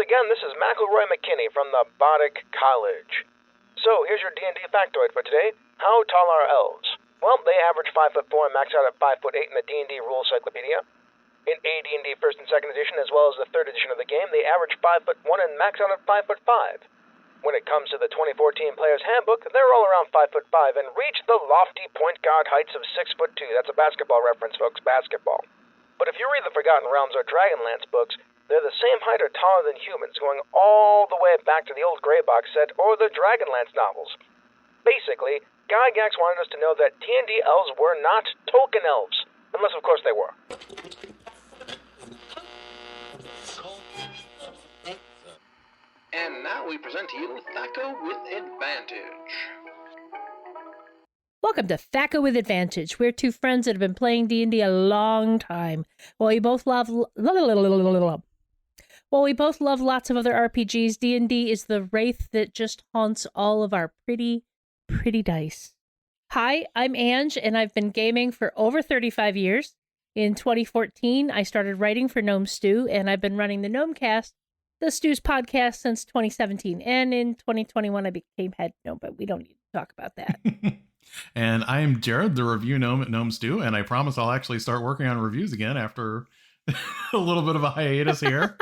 again, this is McElroy McKinney from the Bardic College. So, here's your D&D factoid for today. How tall are elves? Well, they average 5'4" and max out at 5'8" in the D&D Rules Cyclopedia. In AD&D 1st and 2nd edition, as well as the 3rd edition of the game, they average 5'1" and max out at 5'5". When it comes to the 2014 Players Handbook, they're all around 5'5" and reach the lofty point guard heights of 6'2". That's a basketball reference, folks, basketball. But if you read the Forgotten Realms or Dragonlance books, they're the same height or taller than humans, going all the way back to the old Grey Box set or the Dragonlance novels. Basically, Gygax wanted us to know that D&D elves were not Tolkien elves, unless of course they were. And now we present to you Thac0 with Advantage. Welcome to Thac0 with Advantage. We're two friends that have been playing D&D a long time. While we both love lots of other RPGs, D&D is the wraith that just haunts all of our pretty dice. Hi, I'm Ange, and I've been gaming for over 35 years. In 2014, I started writing for Gnome Stew, and I've been running the Gnomecast, the Stew's podcast, since 2017. And in 2021, I became head gnome, but we don't need to talk about that. And I'm Jared, the review gnome at Gnome Stew, and I promise I'll actually start working on reviews again after a little bit of a hiatus here.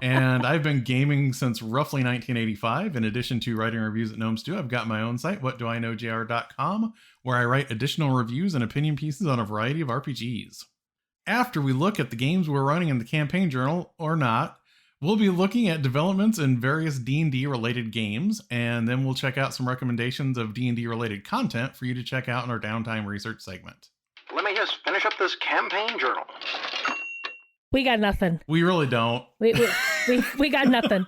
And I've been gaming since roughly 1985. In addition to writing reviews at Gnome Stew, I've got my own site, whatdoiknowjr.com, where I write additional reviews and opinion pieces on a variety of RPGs. After we look at the games we're running in the campaign journal, or not, we'll be looking at developments in various D&D related games, and then we'll check out some recommendations of D&D related content for you to check out in our downtime research segment. Let me just finish up this campaign journal. We got nothing. We really don't. We got nothing.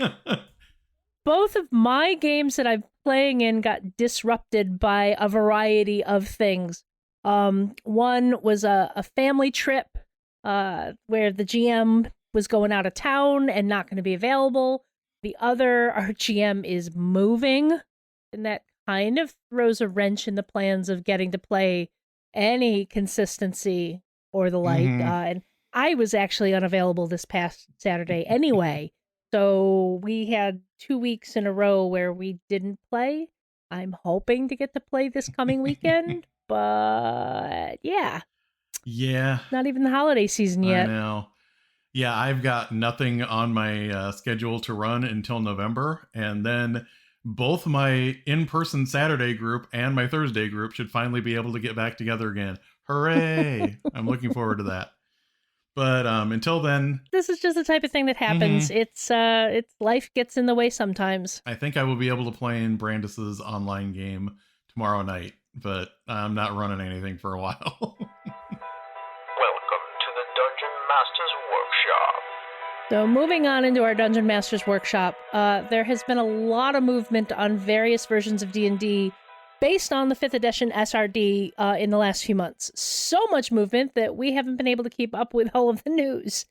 Both of my games that I'm playing in got disrupted by a variety of things. One was a family trip where the GM was going out of town and not going to be available. The other, our GM is moving, and that kind of throws a wrench in the plans of getting to play any consistency or the like. And I was actually unavailable this past Saturday anyway, so we had 2 weeks in a row where we didn't play. I'm hoping to get to play this coming weekend, but yeah. Not even the holiday season yet. I know. Yeah, I've got nothing on my schedule to run until November, and then both my in-person Saturday group and my Thursday group should finally be able to get back together again. Hooray! I'm looking forward to that. But until then, this is just the type of thing that happens. It's life gets in the way sometimes. I think I will be able to play in Brandis's online game tomorrow night, but I'm not running anything for a while. Welcome to the Dungeon Master's Workshop. So moving on into our Dungeon Master's Workshop, there has been a lot of movement on various versions of D&D based on the 5th edition SRD in the last few months. So much movement that we haven't been able to keep up with all of the news.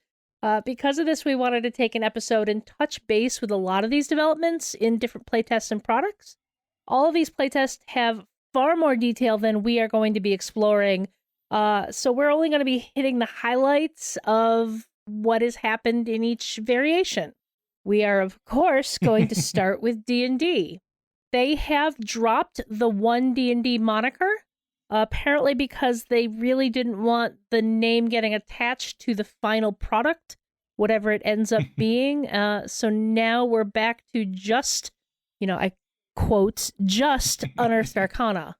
Because of this, we wanted to take an episode and touch base with a lot of these developments in different playtests and products. All of these playtests have far more detail than we are going to be exploring, so we're only going to be hitting the highlights of what has happened in each variation. We are, of course, going to start with D&D. They have dropped the One D&D moniker, apparently because they really didn't want the name getting attached to the final product, whatever it ends up being. So now we're back to just, I quote, just Unearthed Arcana.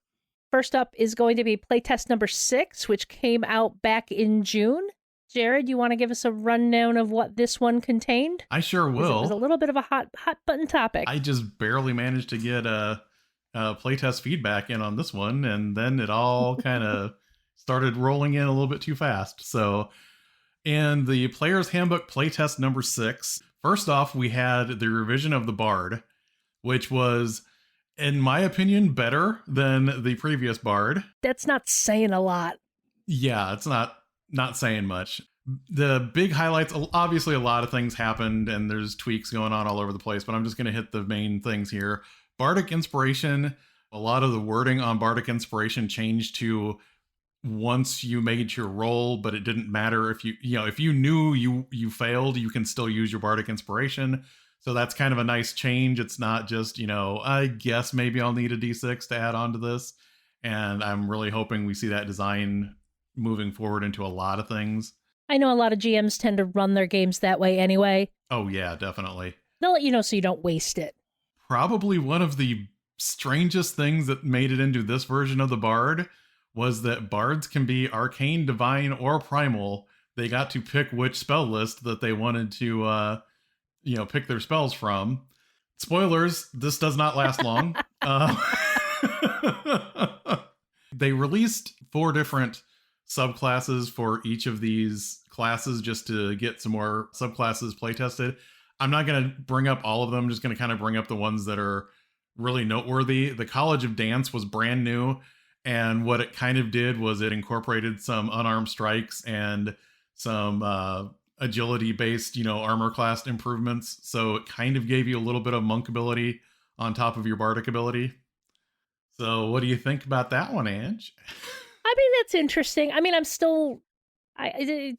First up is going to be playtest number 6, which came out back in June. Jared, you want to give us a rundown of what this one contained? I sure will. It was a little bit of a hot button topic. I just barely managed to get a playtest feedback in on this one, and then it all kind of started rolling in a little bit too fast. So, in the Players Handbook playtest number 6, first off, we had the revision of the Bard, which was, in my opinion, better than the previous Bard. That's not saying a lot. Yeah, it's not saying much. The big highlights, obviously a lot of things happened and there's tweaks going on all over the place, but I'm just going to hit the main things here. Bardic Inspiration, a lot of the wording on Bardic Inspiration changed to once you made your roll, but it didn't matter if if you knew you failed, you can still use your bardic inspiration. So that's kind of a nice change. It's not just, I guess maybe I'll need a D6 to add on to this. And I'm really hoping we see that design moving forward into a lot of things. I know a lot of GMs tend to run their games that way anyway. Oh, yeah, definitely. They'll let you know so you don't waste it. Probably one of the strangest things that made it into this version of the Bard was that bards can be arcane, divine, or primal. They got to pick which spell list that they wanted to, pick their spells from. Spoilers, this does not last long. They released 4 different subclasses for each of these classes just to get some more subclasses playtested. I'm not going to bring up all of them. I'm just going to kind of bring up the ones that are really noteworthy. The College of Dance was brand new, and what it kind of did was it incorporated some unarmed strikes and some agility-based, armor class improvements. So it kind of gave you a little bit of monk ability on top of your bardic ability. So what do you think about that one, Ange? I mean, that's interesting. I mean,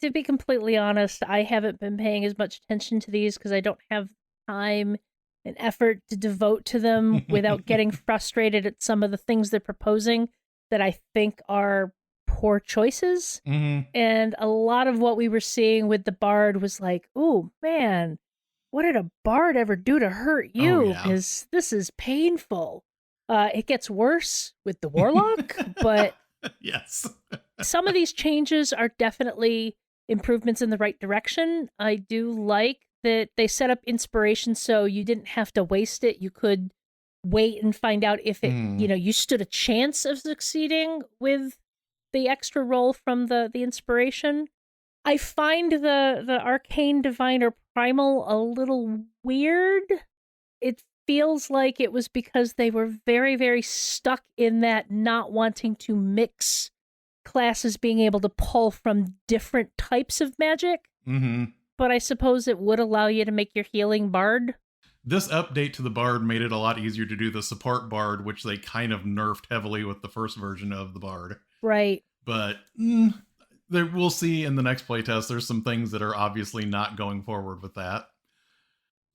to be completely honest, I haven't been paying as much attention to these because I don't have time and effort to devote to them without getting frustrated at some of the things they're proposing that I think are poor choices. Mm-hmm. And a lot of what we were seeing with the Bard was like, oh man, what did a Bard ever do to hurt you? Because this is painful. It gets worse with the Warlock, but yes. Some of these changes are definitely improvements in the right direction. I do like that they set up inspiration so you didn't have to waste it. You could wait and find out if it, you stood a chance of succeeding with the extra roll from the inspiration. I find the arcane, divine, or primal a little weird. It feels like it was because they were very, very stuck in that not wanting to mix classes being able to pull from different types of magic. Mm-hmm. But I suppose it would allow you to make your healing bard. This update to the Bard made it a lot easier to do the support Bard, which they kind of nerfed heavily with the first version of the Bard. Right. But we'll see in the next playtest. There's some things that are obviously not going forward with that.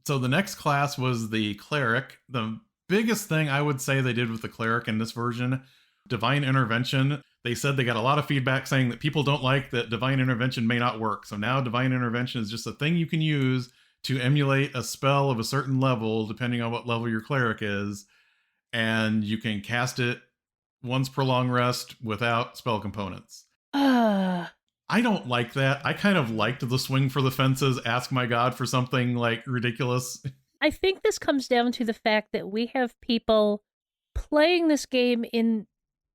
So the next class was the Cleric. The biggest thing I would say they did with the Cleric in this version, Divine Intervention. They said they got a lot of feedback saying that people don't like that Divine Intervention may not work. So now Divine Intervention is just a thing you can use to emulate a spell of a certain level, depending on what level your Cleric is. And you can cast it once per long rest without spell components. I don't like that. I kind of liked the swing for the fences, ask my god for something like ridiculous. I think this comes down to the fact that we have people playing this game in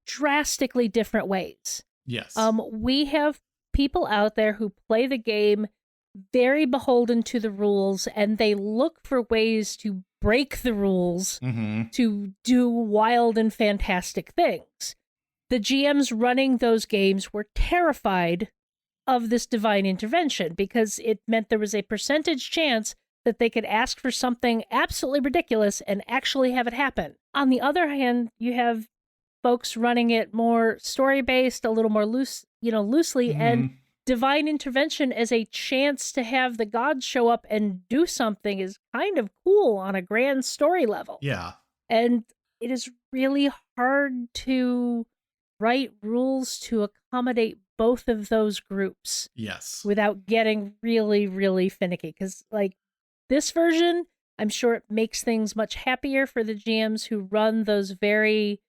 drastically different ways. Yes. We have people out there who play the game very beholden to the rules, and they look for ways to break the rules to do wild and fantastic things. The GMs running those games were terrified of this divine intervention because it meant there was a percentage chance that they could ask for something absolutely ridiculous and actually have it happen. On the other hand, you have folks running it more story-based, a little more loosely, and divine intervention as a chance to have the gods show up and do something is kind of cool on a grand story level. Yeah. And it is really hard to write rules to accommodate both of those groups. Yes. Without getting really, really finicky. Because, this version, I'm sure it makes things much happier for the GMs who run those very,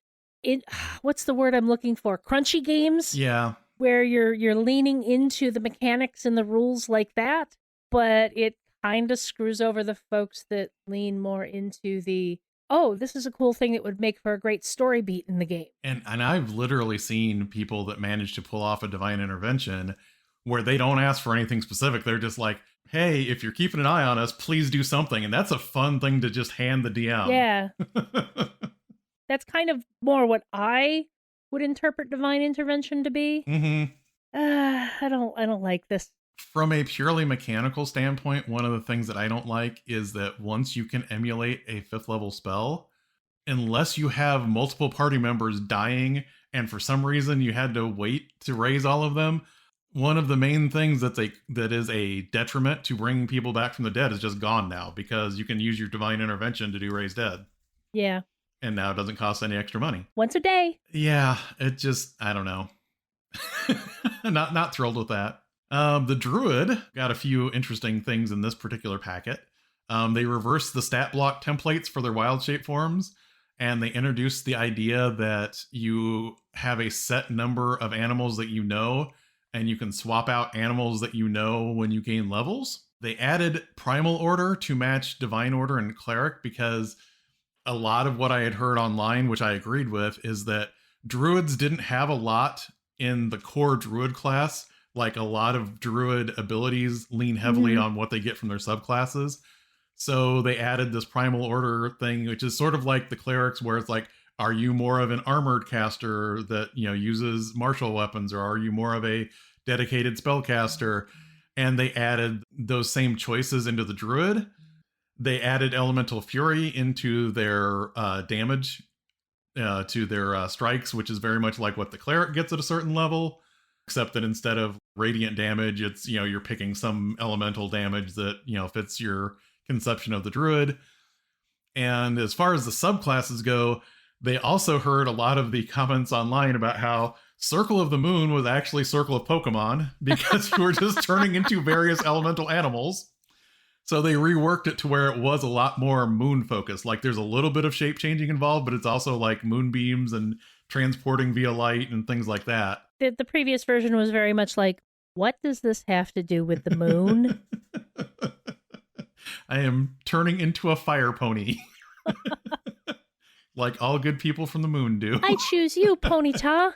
what's the word I'm looking for? Crunchy games? Yeah. Where you're leaning into the mechanics and the rules like that, but it kind of screws over the folks that lean more into the, oh, this is a cool thing that would make for a great story beat in the game. And I've literally seen people that manage to pull off a divine intervention where they don't ask for anything specific. They're just like, hey, if you're keeping an eye on us, please do something. And that's a fun thing to just hand the DM. Yeah. That's kind of more what I would interpret divine intervention to be. I don't like this. From a purely mechanical standpoint, one of the things that I don't like is that once you can emulate a 5th level spell, unless you have multiple party members dying and for some reason you had to wait to raise all of them. One of the main things that is a detriment to bringing people back from the dead is just gone now, because you can use your divine intervention to do raise dead. Yeah. And now it doesn't cost any extra money. Once a day. Yeah, it just, I don't know. Not thrilled with that. The Druid got a few interesting things in this particular packet. They reversed the stat block templates for their wild shape forms, and they introduced the idea that you have a set number of animals that you know, and you can swap out animals that you know when you gain levels. They added Primal Order to match Divine Order and Cleric, because a lot of what I had heard online, which I agreed with, is that Druids didn't have a lot in the core Druid class. Like, a lot of Druid abilities lean heavily on what they get from their subclasses. So they added this Primal Order thing, which is sort of like the Clerics, where it's like, are you more of an armored caster that, uses martial weapons, or are you more of a dedicated spellcaster? And they added those same choices into the Druid. They added Elemental Fury into their damage, to their strikes, which is very much like what the Cleric gets at a certain level, except that instead of radiant damage, it's, you're picking some elemental damage that, fits your conception of the Druid. And as far as the subclasses go, they also heard a lot of the comments online about how Circle of the Moon was actually Circle of Pokemon, because you were just turning into various elemental animals. So they reworked it to where it was a lot more moon focused. Like, there's a little bit of shape changing involved, but it's also like moonbeams and transporting via light and things like that. The previous version was very much like, what does this have to do with the moon? I am turning into a fire pony. Like all good people from the moon do. I choose you, Ponyta.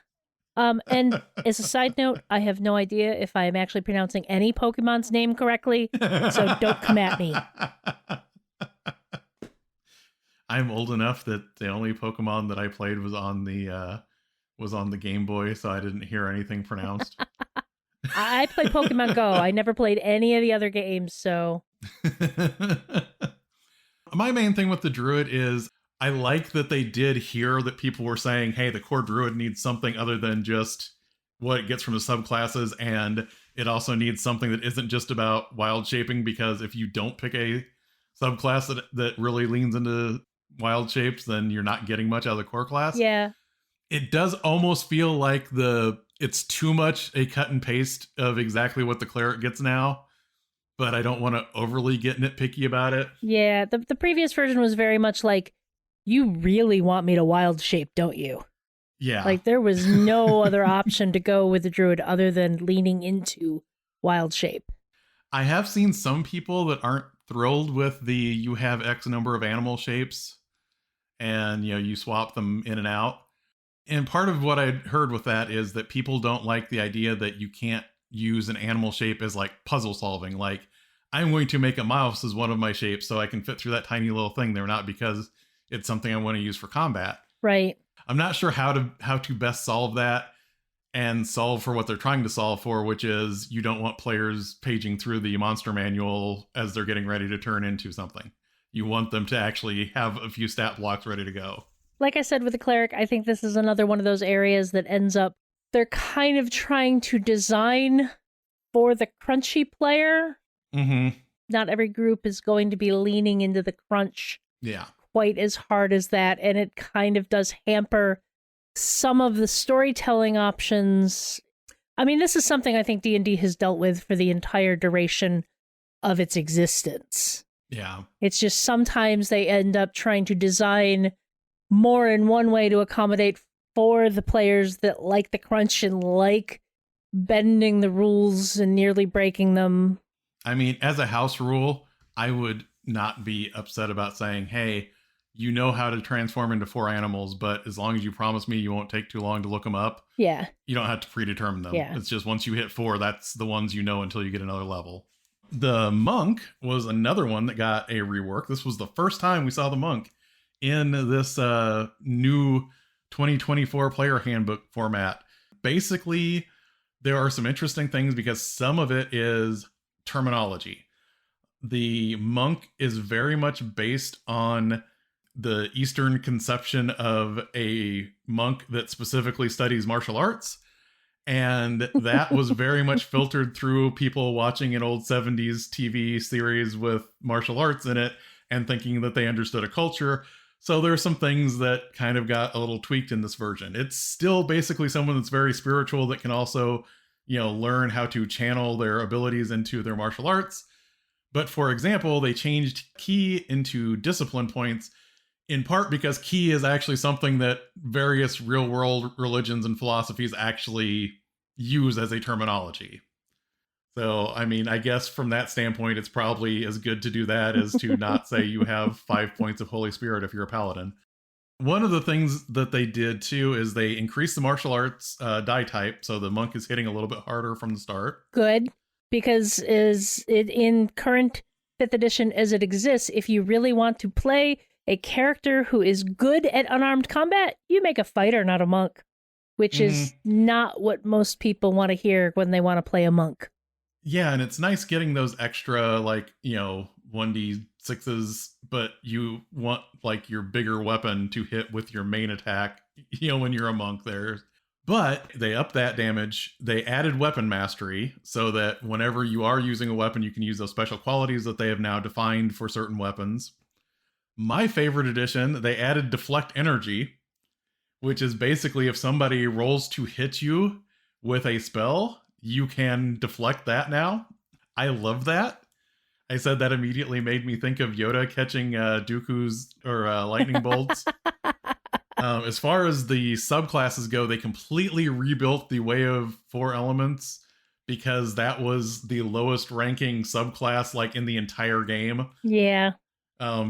And as a side note, I have no idea if I am actually pronouncing any Pokemon's name correctly, so don't come at me. I'm old enough that the only Pokemon that I played was on the Game Boy, so I didn't hear anything pronounced. I played Pokemon Go. I never played any of the other games, so... My main thing with the Druid is I like that they did hear that people were saying, hey, the core Druid needs something other than just what it gets from the subclasses, and it also needs something that isn't just about wild shaping, because if you don't pick a subclass that really leans into wild shapes, then you're not getting much out of the core class. Yeah. It does almost feel like it's too much a cut and paste of exactly what the Cleric gets now, but I don't want to overly get nitpicky about it. Yeah, the previous version was very much like, you really want me to wild shape, don't you? Yeah. Like, there was no other option to go with the Druid other than leaning into wild shape. I have seen some people that aren't thrilled with you have X number of animal shapes and, you swap them in and out. And part of what I heard with that is that people don't like the idea that you can't use an animal shape as like puzzle solving. Like, I'm going to make a mouse as one of my shapes so I can fit through that tiny little thing there, not because it's something I want to use for combat. Right. I'm not sure how to best solve that and solve for what they're trying to solve for, which is you don't want players paging through the monster manual as they're getting ready to turn into something. You want them to actually have a few stat blocks ready to go. Like I said with the Cleric, I think this is another one of those areas that ends up, they're kind of trying to design for the crunchy player. Mm-hmm. Not every group is going to be leaning into the crunch quite as hard as that, and it kind of does hamper some of the storytelling options. I mean, this is something I think D&D has dealt with for the entire duration of its existence. Yeah. It's just sometimes they end up trying to design more in one way to accommodate for the players that like the crunch and like bending the rules and nearly breaking them. I mean, as a house rule, I would not be upset about saying, hey, you know how to transform into 4 animals, but as long as you promise me you won't take too long to look them up, you don't have to predetermine them. Yeah. It's just once you hit 4, that's the ones you know until you get another level. The monk was another one that got a rework. This was the first time we saw the monk in this new 2024 player handbook format. Basically, there are some interesting things because some of it is terminology. The monk is very much based on the Eastern conception of a monk that specifically studies martial arts. And that was very much filtered through people watching an old 70s TV series with martial arts in it and thinking that they understood a culture. So there are some things that kind of got a little tweaked in this version. It's still basically someone that's very spiritual that can also, learn how to channel their abilities into their martial arts. But for example, they changed ki into discipline points, in part because ki is actually something that various real world religions and philosophies actually use as a terminology. So, I mean, I guess from that standpoint, it's probably as good to do that as to not say you have 5 points of Holy Spirit if you're a paladin. One of the things that they did too is they increased the martial arts die type. So the monk is hitting a little bit harder from the start. Good. Because is it in current 5th edition as it exists, if you really want to play a character who is good at unarmed combat, you make a fighter, not a monk, which is not what most people want to hear when they want to play a monk. Yeah, and it's nice getting those extra, 1d6s, but you want, your bigger weapon to hit with your main attack, when you're a monk there. But they upped that damage. They added weapon mastery so that whenever you are using a weapon, you can use those special qualities that they have now defined for certain weapons. My favorite addition, they added deflect energy, which is basically if somebody rolls to hit you with a spell, you can deflect that now. I love that. I said that immediately made me think of Yoda catching Dooku's or lightning bolts. As far as the subclasses go, they completely rebuilt the Way of Four Elements because that was the lowest ranking subclass in the entire game. Yeah.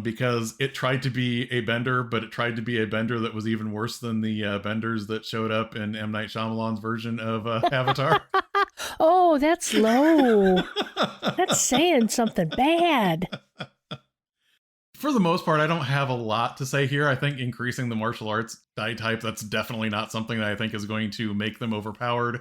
Because it tried to be a bender, but it tried to be a bender that was even worse than the benders that showed up in M. Night Shyamalan's version of Avatar. Oh, that's low. That's saying something bad. For the most part, I don't have a lot to say here. I think increasing the martial arts die type, that's definitely not something that I think is going to make them overpowered.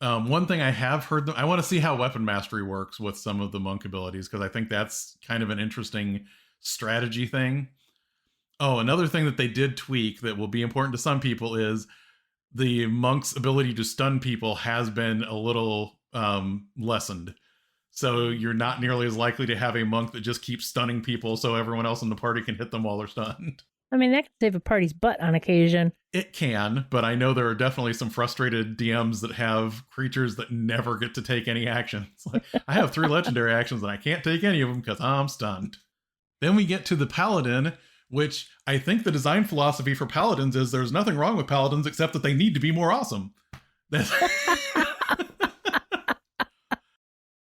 One thing I have heard, I want to see how weapon mastery works with some of the monk abilities, because I think that's kind of an interesting strategy thing. Oh, another thing that they did tweak that will be important to some people is the monk's ability to stun people has been a little lessened. So you're not nearly as likely to have a monk that just keeps stunning people so everyone else in the party can hit them while they're stunned. I mean, that can save a party's butt on occasion. It can, but I know there are definitely some frustrated DMs that have creatures that never get to take any action. It's like, I have 3 legendary actions and I can't take any of them because I'm stunned. Then we get to the paladin, which I think the design philosophy for paladins is there's nothing wrong with paladins except that they need to be more awesome.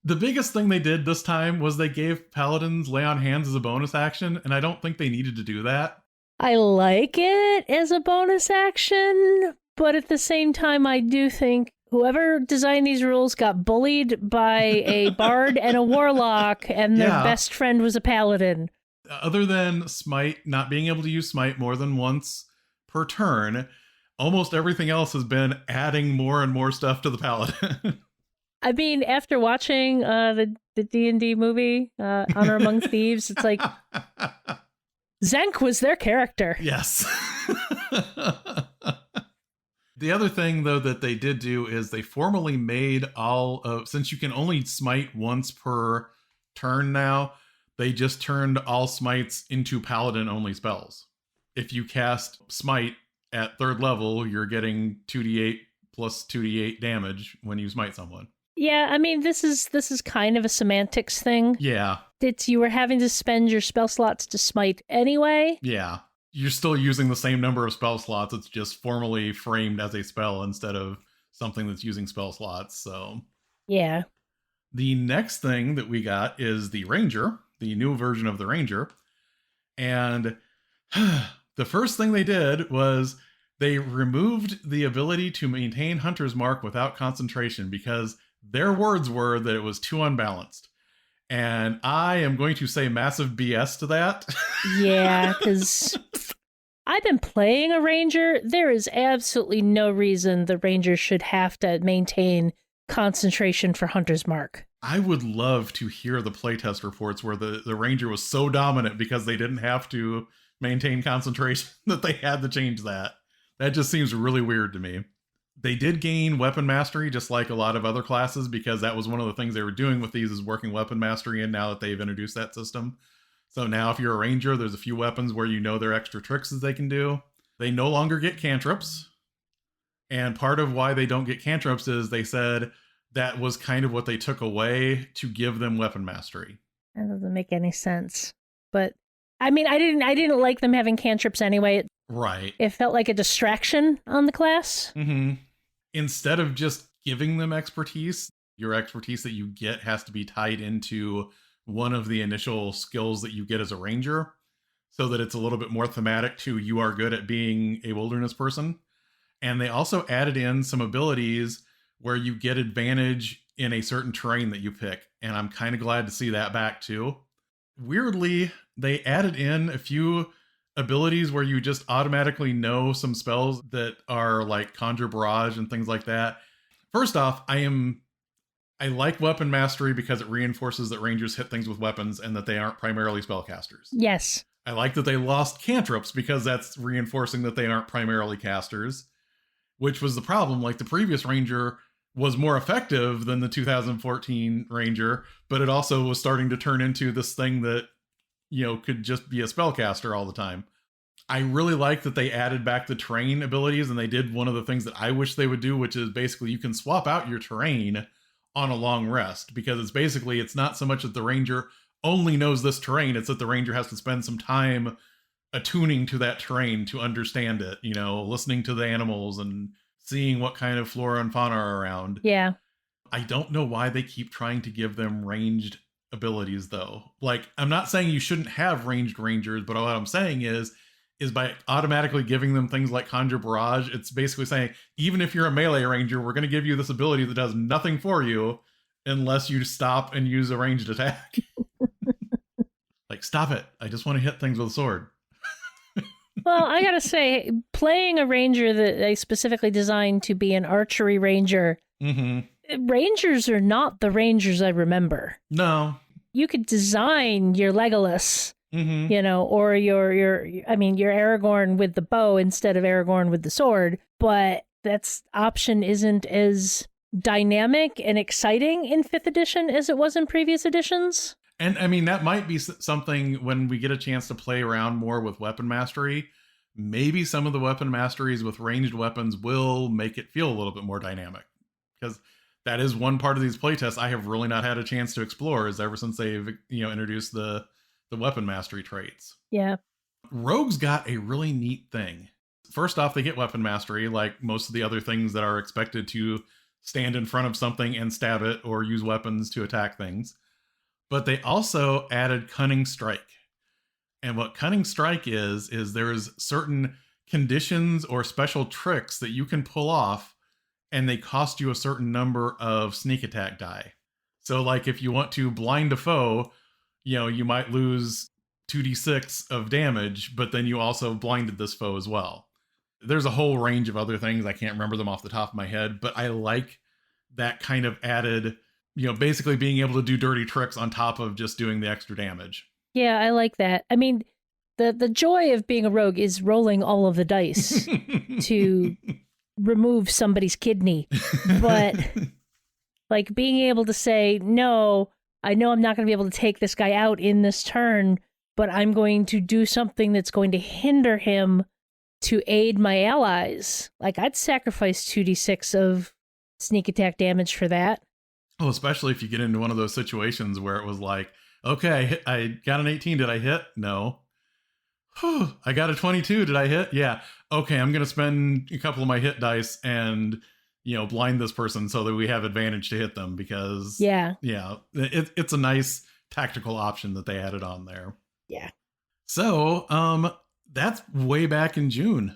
The biggest thing they did this time was they gave paladins lay on hands as a bonus action, and I don't think they needed to do that. I like it as a bonus action, but at the same time, I do think whoever designed these rules got bullied by a bard and a warlock, and their best friend was a paladin. Other than Smite, not being able to use Smite more than once per turn, almost everything else has been adding more and more stuff to the paladin. I mean, after watching the D&D movie, Honor Among Thieves, it's like, Zenk was their character. Yes. The other thing, though, that they did do is they formally made since you can only smite once per turn now, they just turned all smites into paladin-only spells. If you cast smite at 3rd level, you're getting 2d8 plus 2d8 damage when you smite someone. Yeah, I mean, this is kind of a semantics thing. Yeah. You were having to spend your spell slots to smite anyway. Yeah. You're still using the same number of spell slots. It's just formally framed as a spell instead of something that's using spell slots. So yeah. The next thing that we got is the Ranger, the new version of the Ranger. And the first thing they did was they removed the ability to maintain Hunter's Mark without concentration because their words were that it was too unbalanced. And I am going to say massive BS to that. Yeah, because I've been playing a Ranger. There is absolutely no reason the Ranger should have to maintain concentration for Hunter's Mark. I would love to hear the playtest reports where the Ranger was so dominant because they didn't have to maintain concentration that they had to change that. That just seems really weird to me. They did gain weapon mastery, just like a lot of other classes, because that was one of the things they were doing with these, is working weapon mastery in now that they've introduced that system. So now if you're a ranger, there's a few weapons where you know there are extra tricks that they can do. They no longer get cantrips. And part of why they don't get cantrips is they said that was kind of what they took away to give them weapon mastery. That doesn't make any sense. But I mean, I didn't like them having cantrips anyway. Right. It felt like a distraction on the class. Mm-hmm. Instead of just giving them expertise, your expertise that you get has to be tied into one of the initial skills that you get as a ranger, so that it's a little bit more thematic to you are good at being a wilderness person. And they also added in some abilities where you get advantage in a certain terrain that you pick. And I'm kind of glad to see that back too. Weirdly, they added in a few abilities where you just automatically know some spells that are like Conjure Barrage and things like that. First off, I like weapon mastery because it reinforces that rangers hit things with weapons and that they aren't primarily spellcasters. Yes. I like that they lost cantrips because that's reinforcing that they aren't primarily casters, which was the problem. Like, the previous ranger was more effective than the 2014 ranger, but it also was starting to turn into this thing that, you know, could just be a spellcaster all the time. I really like that they added back the terrain abilities, and they did one of the things that I wish they would do, which is basically you can swap out your terrain on a long rest, because it's not so much that the ranger only knows this terrain, it's that the ranger has to spend some time attuning to that terrain to understand it, you know, listening to the animals and seeing what kind of flora and fauna are around. Yeah. I don't know why they keep trying to give them ranged abilities, though. Like, I'm not saying you shouldn't have ranged rangers, but what I'm saying is by automatically giving them things like Conjure Barrage, it's basically saying, even if you're a melee ranger, we're going to give you this ability that does nothing for you unless you stop and use a ranged attack. Like, stop it. I just want to hit things with a sword. Well, I gotta say, playing a ranger that they specifically designed to be an archery ranger, rangers are not the rangers I remember. No. You could design your Legolas, you know, or your Aragorn with the bow instead of Aragorn with the sword, but that option isn't as dynamic and exciting in 5th edition as it was in previous editions. And I mean, that might be something when we get a chance to play around more with weapon mastery. Maybe some of the weapon masteries with ranged weapons will make it feel a little bit more dynamic. Because that is one part of these playtests I have really not had a chance to explore, is ever since they've, you know, introduced the weapon mastery traits. Yeah. Rogues got a really neat thing. First off, they get weapon mastery, like most of the other things that are expected to stand in front of something and stab it or use weapons to attack things. But they also added Cunning Strike. And what Cunning Strike is there's certain conditions or special tricks that you can pull off, and they cost you a certain number of sneak attack die. So like if you want to blind a foe, you know, you might lose 2d6 of damage, but then you also blinded this foe as well. There's a whole range of other things. I can't remember them off the top of my head, but I like that kind of added, you know, basically being able to do dirty tricks on top of just doing the extra damage. Yeah, I like that. I mean, the joy of being a rogue is rolling all of the dice to remove somebody's kidney. But like being able to say, no, I know I'm not going to be able to take this guy out in this turn, but I'm going to do something that's going to hinder him to aid my allies. Like, I'd sacrifice 2d6 of sneak attack damage for that. Well, especially if you get into one of those situations where it was like, okay, I got an 18. Did I hit? No. I got a 22. Did I hit? Yeah. Okay, I'm going to spend a couple of my hit dice and, you know, blind this person so that we have advantage to hit them, because it's a nice tactical option that they added on there. Yeah. So, that's way back in June.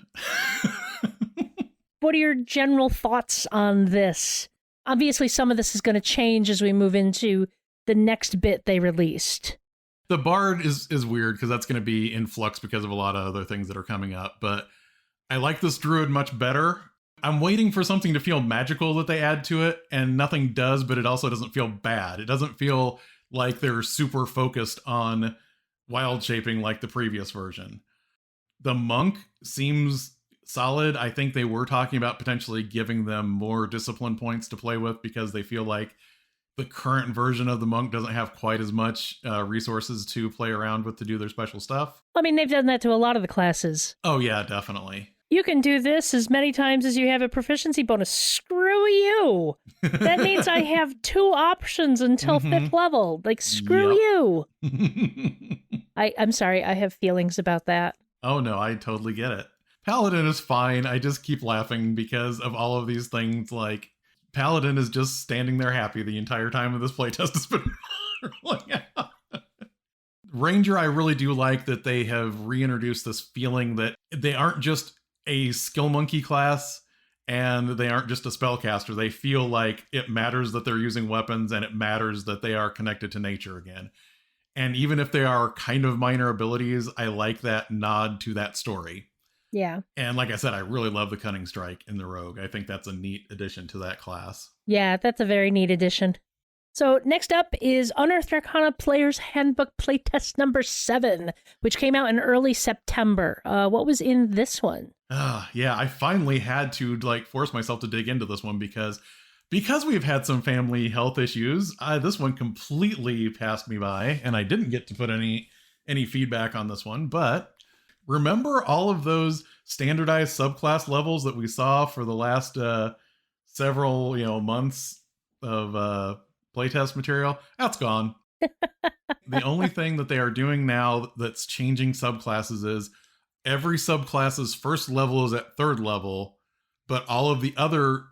What are your general thoughts on this? Obviously, some of this is going to change as we move into the next bit they released. The Bard is weird because that's going to be in flux because of a lot of other things that are coming up. But I like this Druid much better. I'm waiting for something to feel magical that they add to it, and nothing does, but it also doesn't feel bad. It doesn't feel like they're super focused on wild shaping like the previous version. The monk seems solid. I think they were talking about potentially giving them more discipline points to play with because they feel like the current version of the monk doesn't have quite as much resources to play around with to do their special stuff. I mean, they've done that to a lot of the classes. Oh, yeah, definitely. You can do this as many times as you have a proficiency bonus. Screw you. That means I have 2 options until 5th level. Like, screw you. I'm sorry, I have feelings about that. Oh, no, I totally get it. Paladin is fine. I just keep laughing because of all of these things. Like, Paladin is just standing there happy the entire time of this playtest has been rolling out. Ranger, I really do like that they have reintroduced this feeling that they aren't just a skill monkey class and they aren't just a spellcaster. They feel like it matters that they're using weapons and it matters that they are connected to nature again. And even if they are kind of minor abilities, I like that nod to that story. Yeah. And like I said, I really love the Cunning Strike in the Rogue. I think that's a neat addition to that class. Yeah, that's a very neat addition. So next up is Unearthed Arcana Players Handbook Playtest number 7, which came out in early September. What was in this one? Yeah, I finally had to force myself to dig into this one because we've had some family health issues. This one completely passed me by, and I didn't get to put any feedback on this one. But remember all of those standardized subclass levels that we saw for the last several months of playtest material? That's gone. The only thing that they are doing now that's changing subclasses is every subclass's first level is at 3rd level, but all of the other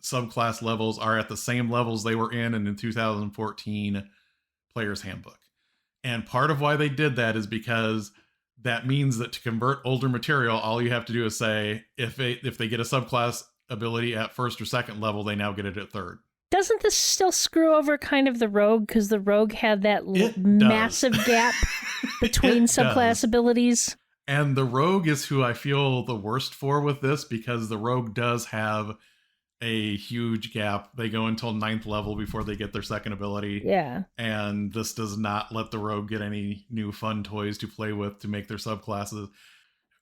subclass levels are at the same levels they were in the 2014 Players Handbook. And part of why they did that is because that means that to convert older material, all you have to do is say, if they get a subclass ability at 1st or 2nd level, they now get it at 3rd. Doesn't this still screw over kind of the Rogue? Because the Rogue had that massive gap between subclass abilities. And the Rogue is who I feel the worst for with this, because the Rogue does have a huge gap. They go until 9th level before they get their 2nd ability. Yeah. And this does not let the Rogue get any new fun toys to play with to make their subclasses.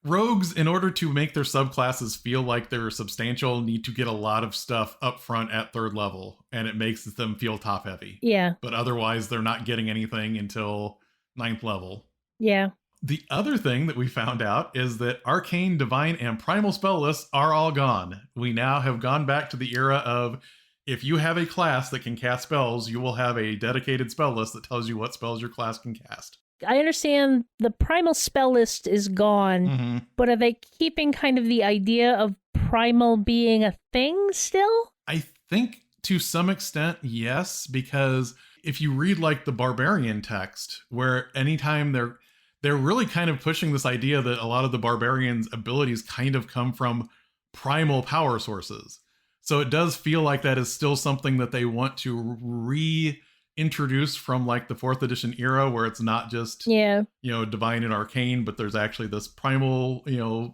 Rogues, in order to make their subclasses feel like they're substantial, need to get a lot of stuff up front at 3rd level, and it makes them feel top heavy. Yeah. But otherwise, they're not getting anything until 9th level. Yeah. The other thing that we found out is that Arcane, Divine, and Primal spell lists are all gone. We now have gone back to the era of, if you have a class that can cast spells, you will have a dedicated spell list that tells you what spells your class can cast. I understand the Primal spell list is gone, but are they keeping kind of the idea of Primal being a thing still? I think to some extent, yes, because if you read the Barbarian text, where anytime they're really kind of pushing this idea that a lot of the Barbarians' abilities kind of come from primal power sources. So it does feel like that is still something that they want to reintroduce from the 4th edition era, where it's not just, divine and arcane, but there's actually this primal,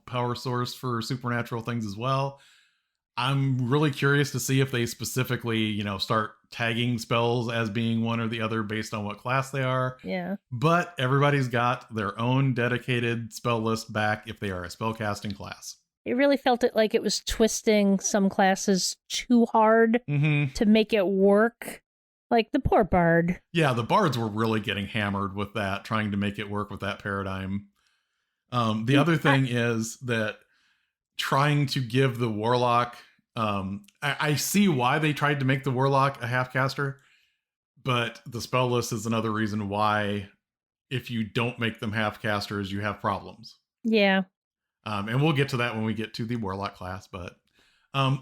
power source for supernatural things as well. I'm really curious to see if they specifically, start tagging spells as being one or the other based on what class they are. Yeah. But everybody's got their own dedicated spell list back if they are a spellcasting class. It really felt like it was twisting some classes too hard to make it work. Like the poor bard. Yeah, the bards were really getting hammered with that, trying to make it work with that paradigm. The other thing is that trying to give the warlock... I see why they tried to make the warlock a half-caster, but the spell list is another reason why, if you don't make them half-casters, you have problems. Yeah. And we'll get to that when we get to the warlock class. But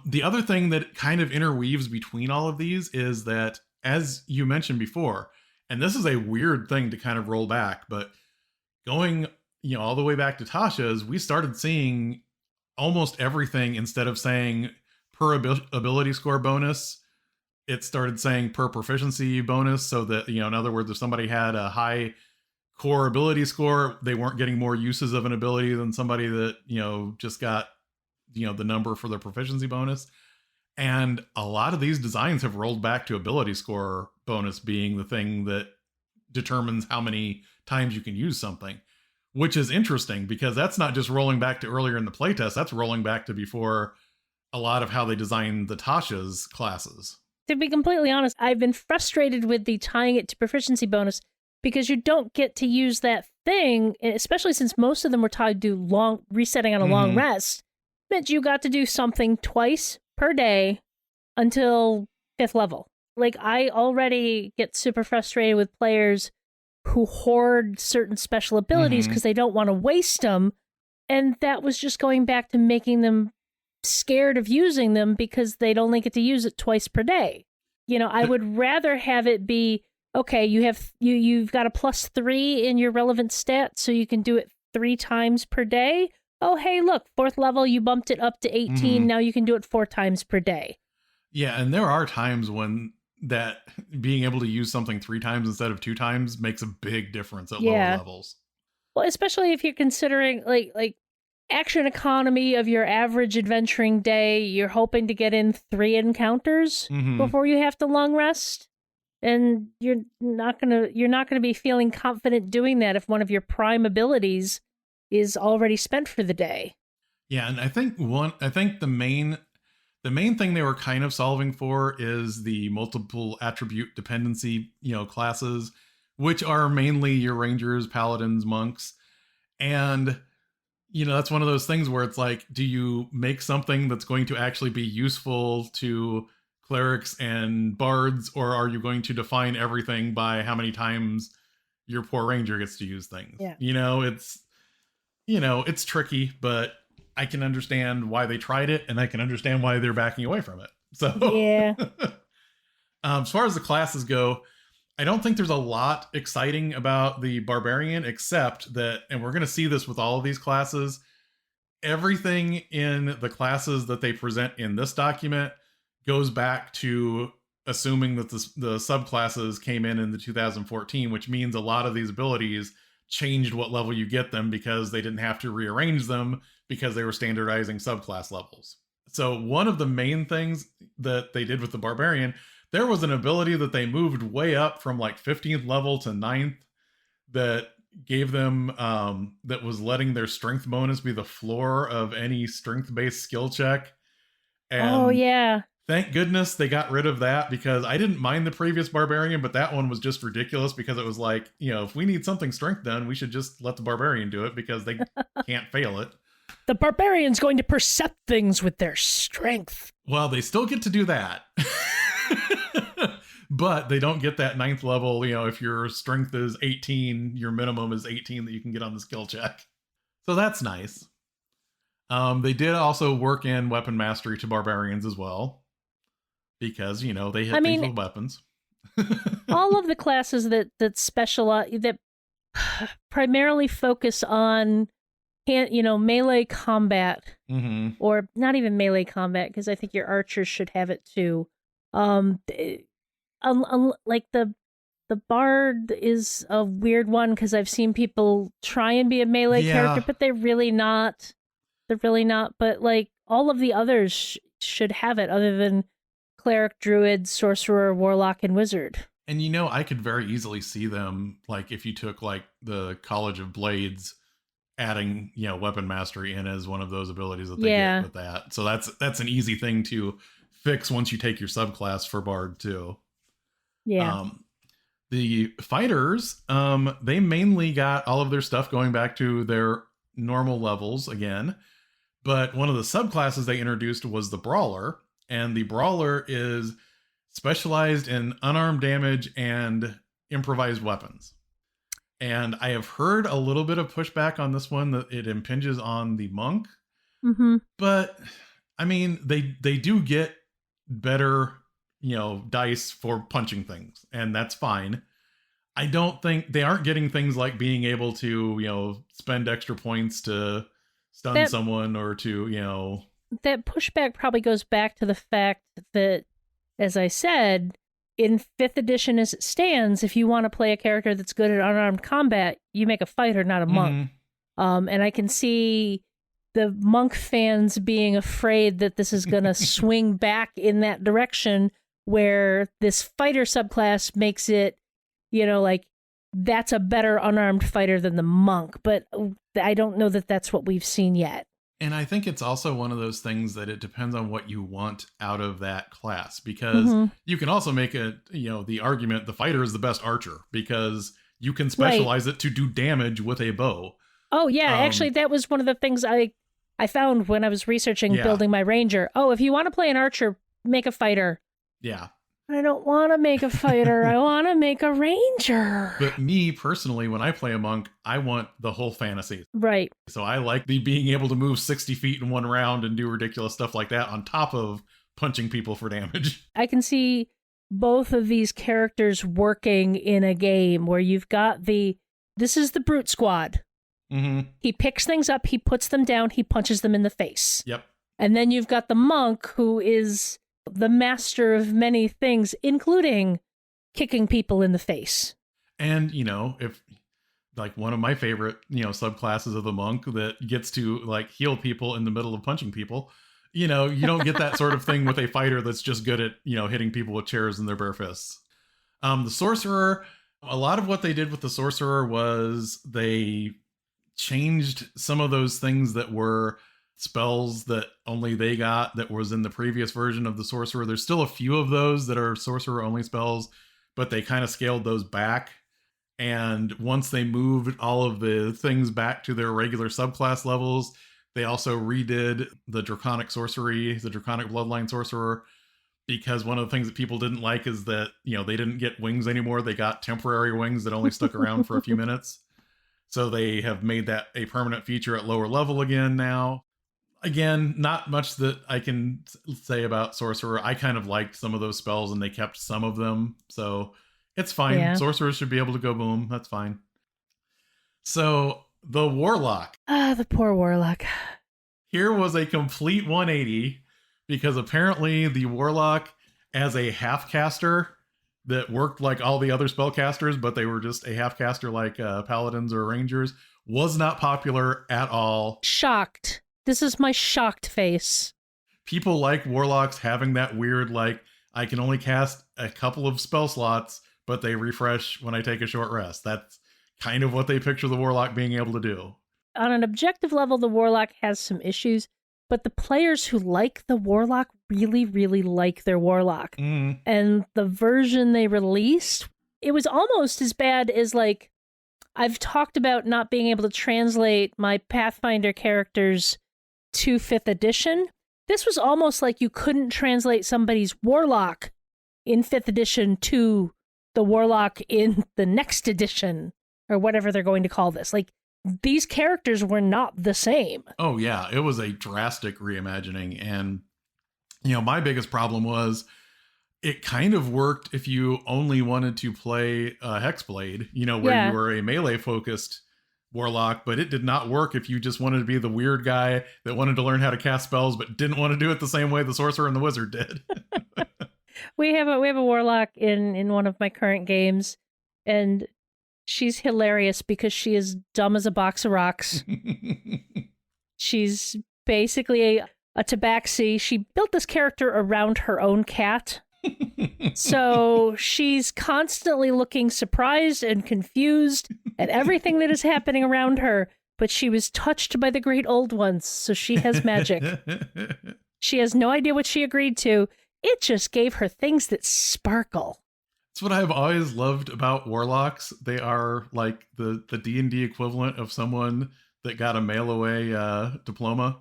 the other thing that kind of interweaves between all of these is that, as you mentioned before, and this is a weird thing to kind of roll back, but going all the way back to Tasha's, we started seeing almost everything, instead of saying per ability score bonus, it started saying per proficiency bonus, so that, in other words, if somebody had a high core ability score, they weren't getting more uses of an ability than somebody that, just got, the number for their proficiency bonus. And a lot of these designs have rolled back to ability score bonus being the thing that determines how many times you can use something. which is interesting because that's not just rolling back to earlier in the playtest, that's rolling back to before a lot of how they designed the Tasha's classes. To be completely honest, I've been frustrated with the tying it to proficiency bonus because you don't get to use that thing, especially since most of them were tied to resetting on a long rest, meant you got to do something twice per day until 5th level. Like, I already get super frustrated with players who hoard certain special abilities because they don't want to waste them, and that was just going back to making them scared of using them because they'd only get to use it twice per day. You know, I would rather have it be, okay, you've got a +3 in your relevant stat, so you can do it 3 times per day. Oh, hey, look, 4th level, you bumped it up to 18. Now you can do it 4 times per day. Yeah, and there are times when that being able to use something 3 times instead of 2 times makes a big difference at lower levels. Well, especially if you're considering like action economy of your average adventuring day, you're hoping to get in 3 encounters before you have to long rest, and you're not gonna be feeling confident doing that if one of your prime abilities is already spent for the day. Yeah, and I think the main thing they were kind of solving for is the multiple attribute dependency, classes, which are mainly your rangers, paladins, monks, and that's one of those things where it's like, do you make something that's going to actually be useful to clerics and bards, or are you going to define everything by how many times your poor ranger gets to use things? Yeah. It's tricky, but I can understand why they tried it, and I can understand why they're backing away from it. So yeah. As far as the classes go, I don't think there's a lot exciting about the barbarian, except that, and we're going to see this with all of these classes, everything in the classes that they present in this document goes back to assuming that the subclasses came in the 2014, which means a lot of these abilities changed what level you get them because they didn't have to rearrange them because they were standardizing subclass levels. So one of the main things that they did with the barbarian, there was an ability that they moved way up from like 15th level to 9th that gave them, that was letting their strength bonus be the floor of any strength-based skill check. And thank goodness they got rid of that, because I didn't mind the previous barbarian, but that one was just ridiculous because it was like, if we need something strength done, we should just let the barbarian do it because they can't fail it. The barbarian's going to percept things with their strength. Well, they still get to do that. But they don't get that 9th level. If your strength is 18, your minimum is 18 that you can get on the skill check. So that's nice. They did also work in weapon mastery to barbarians as well, because, they hit things with weapons. All of the classes that specialize, that primarily focus on melee combat, or not even melee combat, because I think your archers should have it too. Like the bard is a weird one because I've seen people try and be a melee character, but they're really not. But like all of the others should have it, other than cleric, druid, sorcerer, warlock, and wizard. And I could very easily see them, like if you took like the College of Blades, adding weapon mastery in as one of those abilities that they get with that. So that's an easy thing to fix once you take your subclass for bard too. The fighters, they mainly got all of their stuff going back to their normal levels again, but one of the subclasses they introduced was the brawler, and the brawler is specialized in unarmed damage and improvised weapons. And I have heard a little bit of pushback on this one, that it impinges on the monk. But I mean, they do get better, dice for punching things, and that's fine. I don't think they aren't getting things like being able to, spend extra points to stun someone, or to, That pushback probably goes back to the fact that, as I said, in 5th edition as it stands, if you want to play a character that's good at unarmed combat, you make a fighter, not a monk. And I can see the monk fans being afraid that this is going to swing back in that direction, where this fighter subclass makes it, like that's a better unarmed fighter than the monk, but I don't know that that's what we've seen yet. And I think it's also one of those things that it depends on what you want out of that class, because you can also make the argument the fighter is the best archer because you can specialize it to do damage with a bow. Oh, yeah. Actually, that was one of the things I found when I was researching building my ranger. Oh, if you want to play an archer, make a fighter. Yeah. I don't want to make a fighter. I want to make a ranger. But me personally, when I play a monk, I want the whole fantasy. Right. So I like being able to move 60 feet in one round and do ridiculous stuff like that on top of punching people for damage. I can see both of these characters working in a game where you've got this is the brute squad. Mm-hmm. He picks things up, he puts them down, he punches them in the face. Yep. And then you've got the monk who is the master of many things, including kicking people in the face. And, if like one of my favorite, subclasses of the monk that gets to like heal people in the middle of punching people, you don't get that sort of thing with a fighter that's just good at, hitting people with chairs in their bare fists. The sorcerer, a lot of what they did with the sorcerer was they changed some of those things that were spells that only they got that was in the previous version of the sorcerer. There's still a few of those that are sorcerer only spells, but they kind of scaled those back. And once they moved all of the things back to their regular subclass levels, they also redid the draconic sorcery, the draconic bloodline sorcerer, because one of the things that people didn't like is that, they didn't get wings anymore. They got temporary wings that only stuck around for a few minutes. So they have made that a permanent feature at lower level again now. Again, not much that I can say about Sorcerer. I kind of liked some of those spells and they kept some of them. So it's fine. Yeah. Sorcerers should be able to go boom. That's fine. So the Warlock. The poor Warlock. Here was a complete 180 because apparently the Warlock as a half caster that worked like all the other spellcasters, but they were just a half caster like paladins or rangers, was not popular at all. Shocked. This is my shocked face. People like warlocks having that weird, like, I can only cast a couple of spell slots, but they refresh when I take a short rest. That's kind of what they picture the warlock being able to do. On an objective level, the warlock has some issues, but the players who like the warlock really, really like their warlock. Mm. And the version they released, it was almost as bad as, like, I've talked about not being able to translate my Pathfinder characters to 5th edition. This was almost like you couldn't translate somebody's warlock in 5th edition to the warlock in the next edition, or whatever they're going to call this. Like, these characters were not the same. Oh, yeah. It was a drastic reimagining. And, my biggest problem was it kind of worked if you only wanted to play Hexblade, where you were a melee-focused warlock, but it did not work if you just wanted to be the weird guy that wanted to learn how to cast spells but didn't want to do it the same way the sorcerer and the wizard did. we have a warlock in one of my current games, and she's hilarious because she is dumb as a box of rocks. She's basically a tabaxi. She built this character around her own cat. So she's constantly looking surprised and confused at everything that is happening around her, but she was touched by the great old ones, so she has magic. She has no idea what she agreed to. It just gave her things that sparkle. That's what I've always loved about warlocks. They are like the D&D equivalent of someone that got a mail away diploma.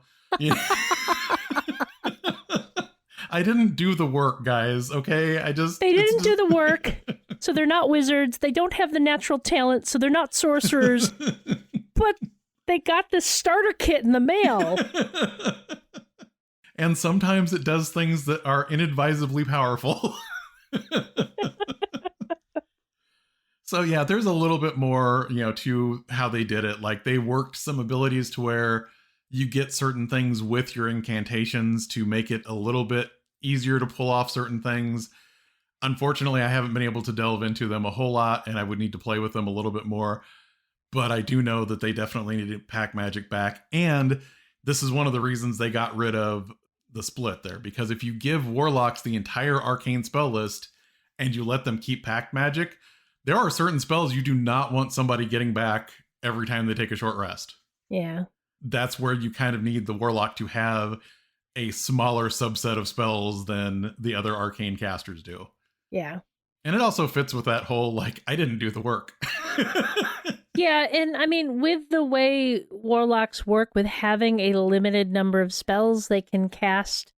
I didn't do the work, guys, okay? They didn't do the work, so they're not wizards. They don't have the natural talent, so they're not sorcerers. But they got this starter kit in the mail. And sometimes it does things that are inadvisably powerful. So yeah, there's a little bit more, to how they did it. Like they worked some abilities to where you get certain things with your incantations to make it a little bit easier to pull off certain things. Unfortunately, I haven't been able to delve into them a whole lot, and I would need to play with them a little bit more. But I do know that they definitely need to pack magic back. And this is one of the reasons they got rid of the split there. Because if you give warlocks the entire arcane spell list and you let them keep pack magic, there are certain spells you do not want somebody getting back every time they take a short rest. Yeah. That's where you kind of need the warlock to have a smaller subset of spells than the other arcane casters do. Yeah. And it also fits with that whole, like, I didn't do the work. Yeah, and I mean, with the way warlocks work, with having a limited number of spells they can cast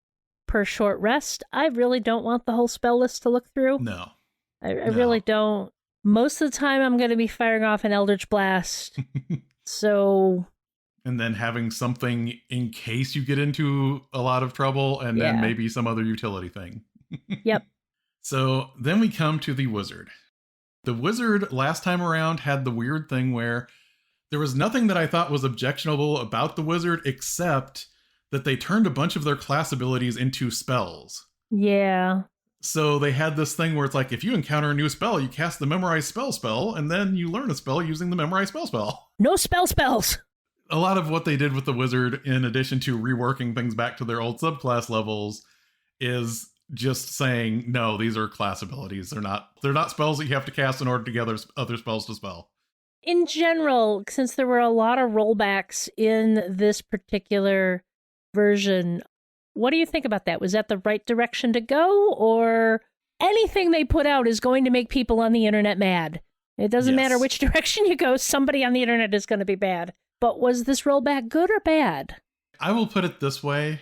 per short rest, I really don't want the whole spell list to look through. No. I really don't. Most of the time, I'm going to be firing off an Eldritch Blast. So... And then having something in case you get into a lot of trouble, and then maybe some other utility thing. Yep. So then we come to the wizard. The wizard last time around had the weird thing where there was nothing that I thought was objectionable about the wizard, except that they turned a bunch of their class abilities into spells. Yeah. So they had this thing where it's like, if you encounter a new spell, you cast the memorize spell, and then you learn a spell using the memorize spell. No spells. A lot of what they did with the wizard, in addition to reworking things back to their old subclass levels, is just saying, no, these are class abilities. They're not spells that you have to cast in order to gather other spells to spell. In general, since there were a lot of rollbacks in this particular version, what do you think about that? Was that the right direction to go, or anything they put out is going to make people on the internet mad? It doesn't matter which direction you go, somebody on the internet is going to be bad. But was this rollback good or bad? I will put it this way,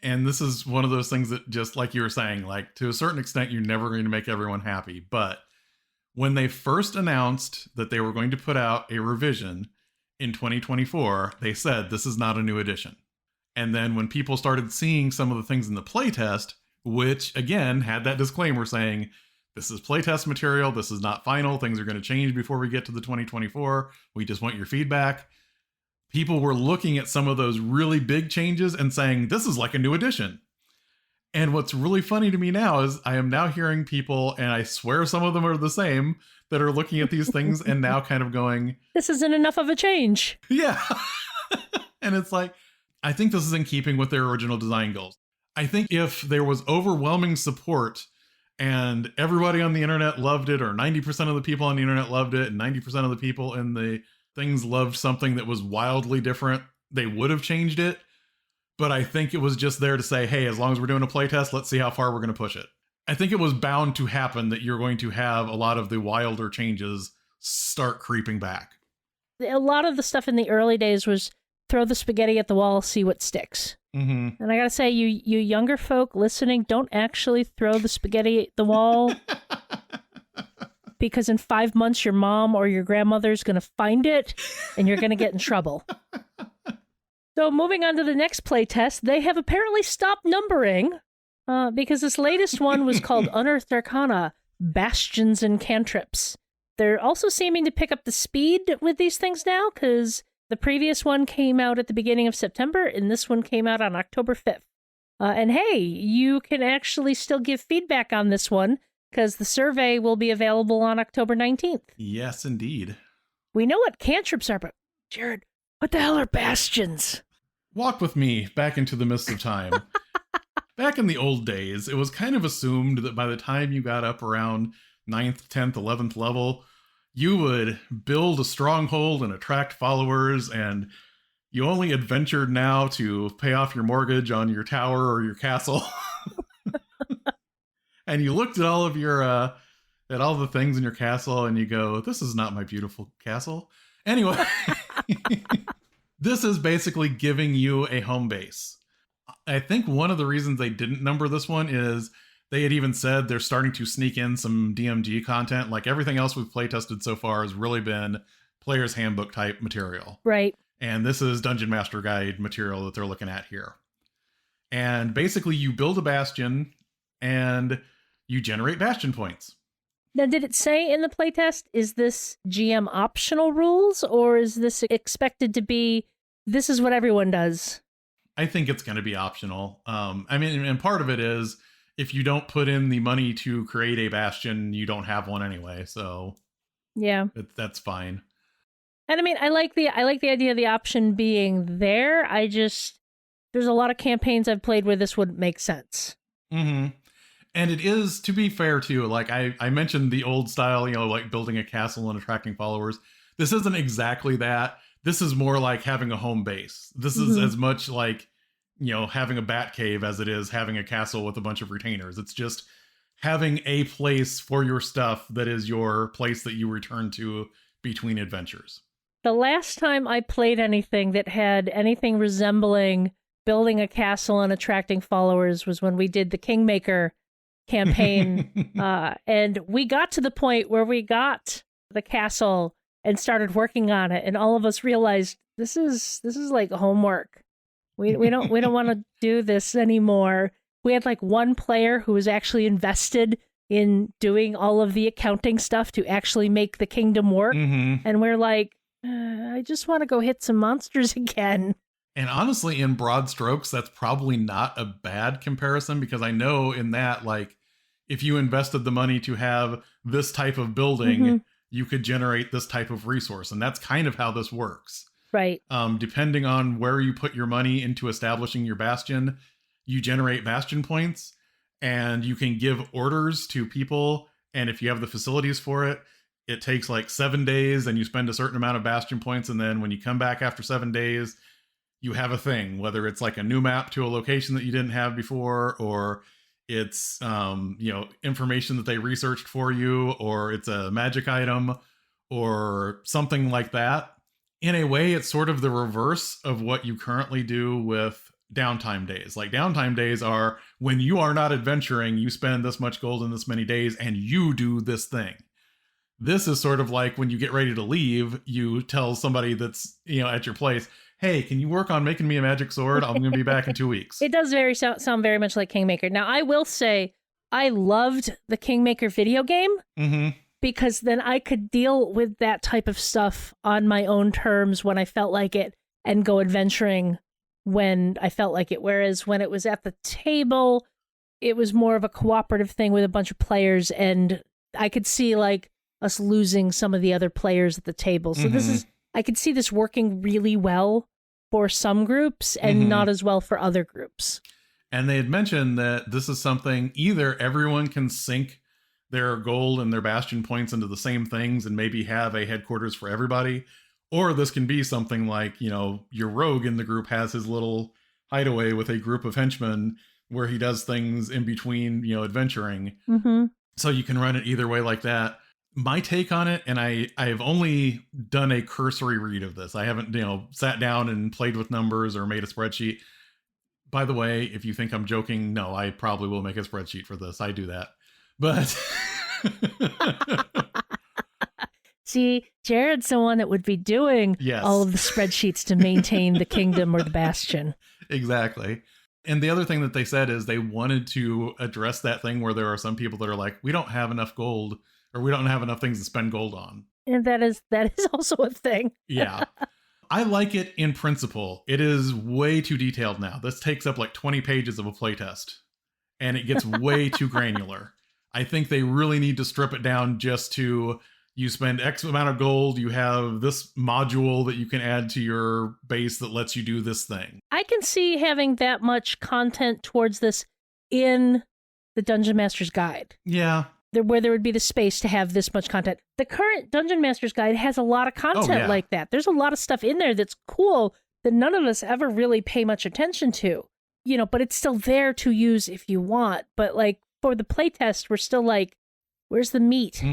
and this is one of those things that, just like you were saying, like, to a certain extent, you're never going to make everyone happy. But when they first announced that they were going to put out a revision in 2024, they said, this is not a new edition. And then when people started seeing some of the things in the playtest, which, again, had that disclaimer saying, this is playtest material, this is not final, things are going to change before we get to the 2024, we just want your feedback. People were looking at some of those really big changes and saying, this is like a new edition. And what's really funny to me now is I am now hearing people, and I swear some of them are the same, that are looking at these things and now kind of going, this isn't enough of a change. Yeah. And it's like, I think this is in keeping with their original design goals. I think if there was overwhelming support and everybody on the internet loved it, or 90% of the people on the internet loved it, and 90% of the people in the things loved something that was wildly different, they would have changed it. But I think it was just there to say, hey, as long as we're doing a playtest, let's see how far we're going to push it. I think it was bound to happen that you're going to have a lot of the wilder changes start creeping back. A lot of the stuff in the early days was throw the spaghetti at the wall, see what sticks. Mm-hmm. And I gotta say, you younger folk listening, don't actually throw the spaghetti at the wall. Because in 5 months, your mom or your grandmother's going to find it, and you're going to get in trouble. So moving on to the next playtest, they have apparently stopped numbering, because this latest one was called Unearthed Arcana, Bastions and Cantrips. They're also seeming to pick up the speed with these things now, because the previous one came out at the beginning of September, and this one came out on October 5th. And hey, you can actually still give feedback on this one, because the survey will be available on October 19th. Yes, indeed. We know what cantrips are, but Jared, what the hell are bastions? Walk with me back into the mists of time. Back in the old days, it was kind of assumed that by the time you got up around 9th, 10th, 11th level, you would build a stronghold and attract followers, and you only adventured now to pay off your mortgage on your tower or your castle. And you looked at all of your, at all the things in your castle, and you go, this is not my beautiful castle. Anyway, this is basically giving you a home base. I think one of the reasons they didn't number this one is they had even said they're starting to sneak in some DMG content. Like everything else we've playtested so far has really been Players Handbook type material. Right. And this is Dungeon Master Guide material that they're looking at here. And basically you build a bastion and you generate bastion points. Now, did it say in the playtest, is this GM optional rules, or is this expected to be, this is what everyone does? I think it's going to be optional. I mean, and part of it is, if you don't put in the money to create a bastion, you don't have one anyway. So yeah, that's fine. And I mean, I like the idea of the option being there. There's a lot of campaigns I've played where this would make sense. Mm-hmm. And it is, to be fair too, like I mentioned the old style, like building a castle and attracting followers. This isn't exactly that. This is more like having a home base. This is as much like, having a bat cave as it is having a castle with a bunch of retainers. It's just having a place for your stuff that is your place that you return to between adventures. The last time I played anything that had anything resembling building a castle and attracting followers was when we did the Kingmaker campaign. And we got to the point where we got the castle and started working on it. And all of us realized this is like homework. We don't want to do this anymore. We had like one player who was actually invested in doing all of the accounting stuff to actually make the kingdom work. And we're like, I just want to go hit some monsters again. And honestly, in broad strokes, that's probably not a bad comparison, because I know in that, like, if you invested the money to have this type of building, you could generate this type of resource. And that's kind of how this works. Right. Depending on where you put your money into establishing your bastion, you generate bastion points, and you can give orders to people. And if you have the facilities for it, it takes like 7 days and you spend a certain amount of bastion points. And then when you come back after 7 days, you have a thing, whether it's like a new map to a location that you didn't have before, or it's, information that they researched for you, or it's a magic item or something like that. In a way, it's sort of the reverse of what you currently do with downtime days. Like, downtime days are when you are not adventuring, you spend this much gold in this many days and you do this thing. This is sort of like when you get ready to leave, you tell somebody that's, at your place, hey, can you work on making me a magic sword? I'm going to be back in 2 weeks. It does sound very much like Kingmaker. Now, I will say I loved the Kingmaker video game because then I could deal with that type of stuff on my own terms when I felt like it, and go adventuring when I felt like it. Whereas when it was at the table, it was more of a cooperative thing with a bunch of players, and I could see like us losing some of the other players at the table. So I could see this working really well for some groups and not as well for other groups. And they had mentioned that this is something either everyone can sink their gold and their bastion points into the same things and maybe have a headquarters for everybody, or this can be something like, your rogue in the group has his little hideaway with a group of henchmen where he does things in between, adventuring. So you can run it either way like that. My take on it, and I've only done a cursory read of this. I haven't, sat down and played with numbers or made a spreadsheet. By the way, if you think I'm joking, no, I probably will make a spreadsheet for this. I do that. But see, Jared's the one that would be doing all of the spreadsheets to maintain the kingdom or the bastion. Exactly. And the other thing that they said is they wanted to address that thing where there are some people that are like, we don't have enough gold, or we don't have enough things to spend gold on. And that is also a thing. Yeah. I like it in principle. It is way too detailed now. This takes up like 20 pages of a playtest, and it gets way too granular. I think they really need to strip it down just to, you spend X amount of gold, you have this module that you can add to your base that lets you do this thing. I can see having that much content towards this in the Dungeon Master's Guide. Yeah. Where there would be the space to have this much content. The current Dungeon Master's Guide has a lot of content like that. There's a lot of stuff in there that's cool that none of us ever really pay much attention to, but it's still there to use if you want. But like for the playtest, we're still like, where's the meat?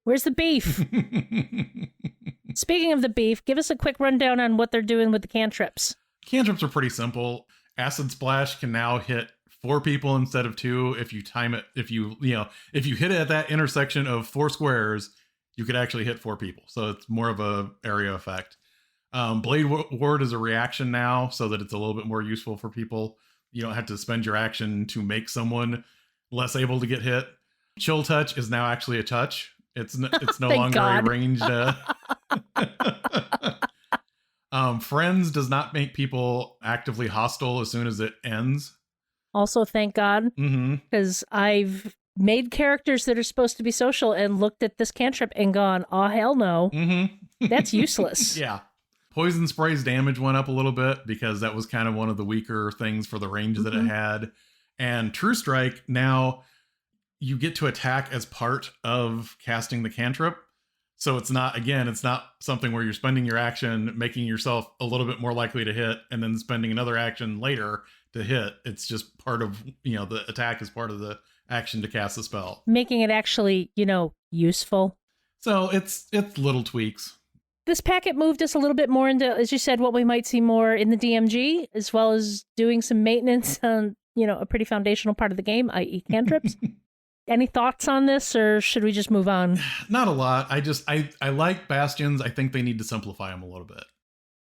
Where's the beef? Speaking of the beef, give us a quick rundown on what they're doing with the cantrips. Cantrips are pretty simple. Acid Splash can now hit 4 people instead of 2 if you time it. If you hit it at that intersection of 4 squares, you could actually hit 4 people. So it's more of a area effect. Blade Ward is a reaction now, so that it's a little bit more useful for people. You don't have to spend your action to make someone less able to get hit. Chill Touch is now actually a touch. It's no longer a ranged. Friends does not make people actively hostile as soon as it ends. Also, thank God, because I've made characters that are supposed to be social and looked at this cantrip and gone, oh, hell no. That's useless. Yeah. Poison Spray's damage went up a little bit because that was kind of one of the weaker things for the range that it had. And True Strike now, you get to attack as part of casting the cantrip. So it's not something where you're spending your action, making yourself a little bit more likely to hit, and then spending another action later to hit. It's just part of, the attack is part of the action to cast the spell. Making it actually, useful. So it's little tweaks. This packet moved us a little bit more into, as you said, what we might see more in the DMG, as well as doing some maintenance on, a pretty foundational part of the game, i.e. cantrips. Any thoughts on this, or should we just move on? Not a lot. I like bastions. I think they need to simplify them a little bit.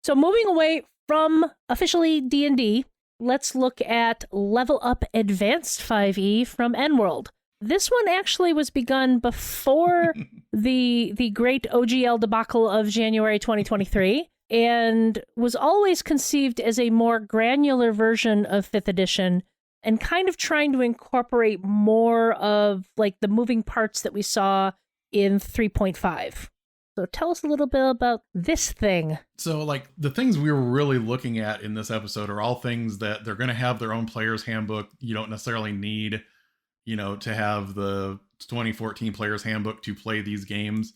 So moving away from officially D&D, let's look at Level Up Advanced 5e from EndWorld. This one actually was begun before the great OGL debacle of January 2023, and was always conceived as a more granular version of 5th edition, and kind of trying to incorporate more of like the moving parts that we saw in 3.5. So tell us a little bit about this thing. So like the things we were really looking at in this episode are all things that they're going to have their own player's handbook. You don't necessarily need, to have the 2014 player's handbook to play these games.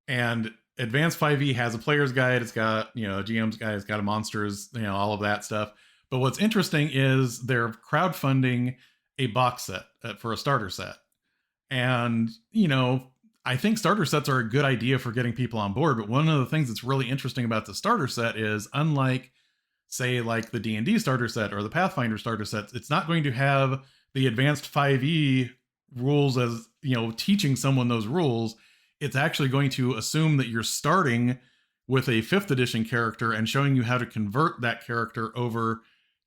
And Advanced 5e has a player's guide. It's got, a GM's guide. It's got a monsters, all of that stuff. But what's interesting is they're crowdfunding a box set for a starter set. And, I think starter sets are a good idea for getting people on board. But one of the things that's really interesting about the starter set is, unlike, say, like the D&D starter set or the Pathfinder starter sets, it's not going to have the Advanced 5e rules as, teaching someone those rules. It's actually going to assume that you're starting with a 5th edition character and showing you how to convert that character over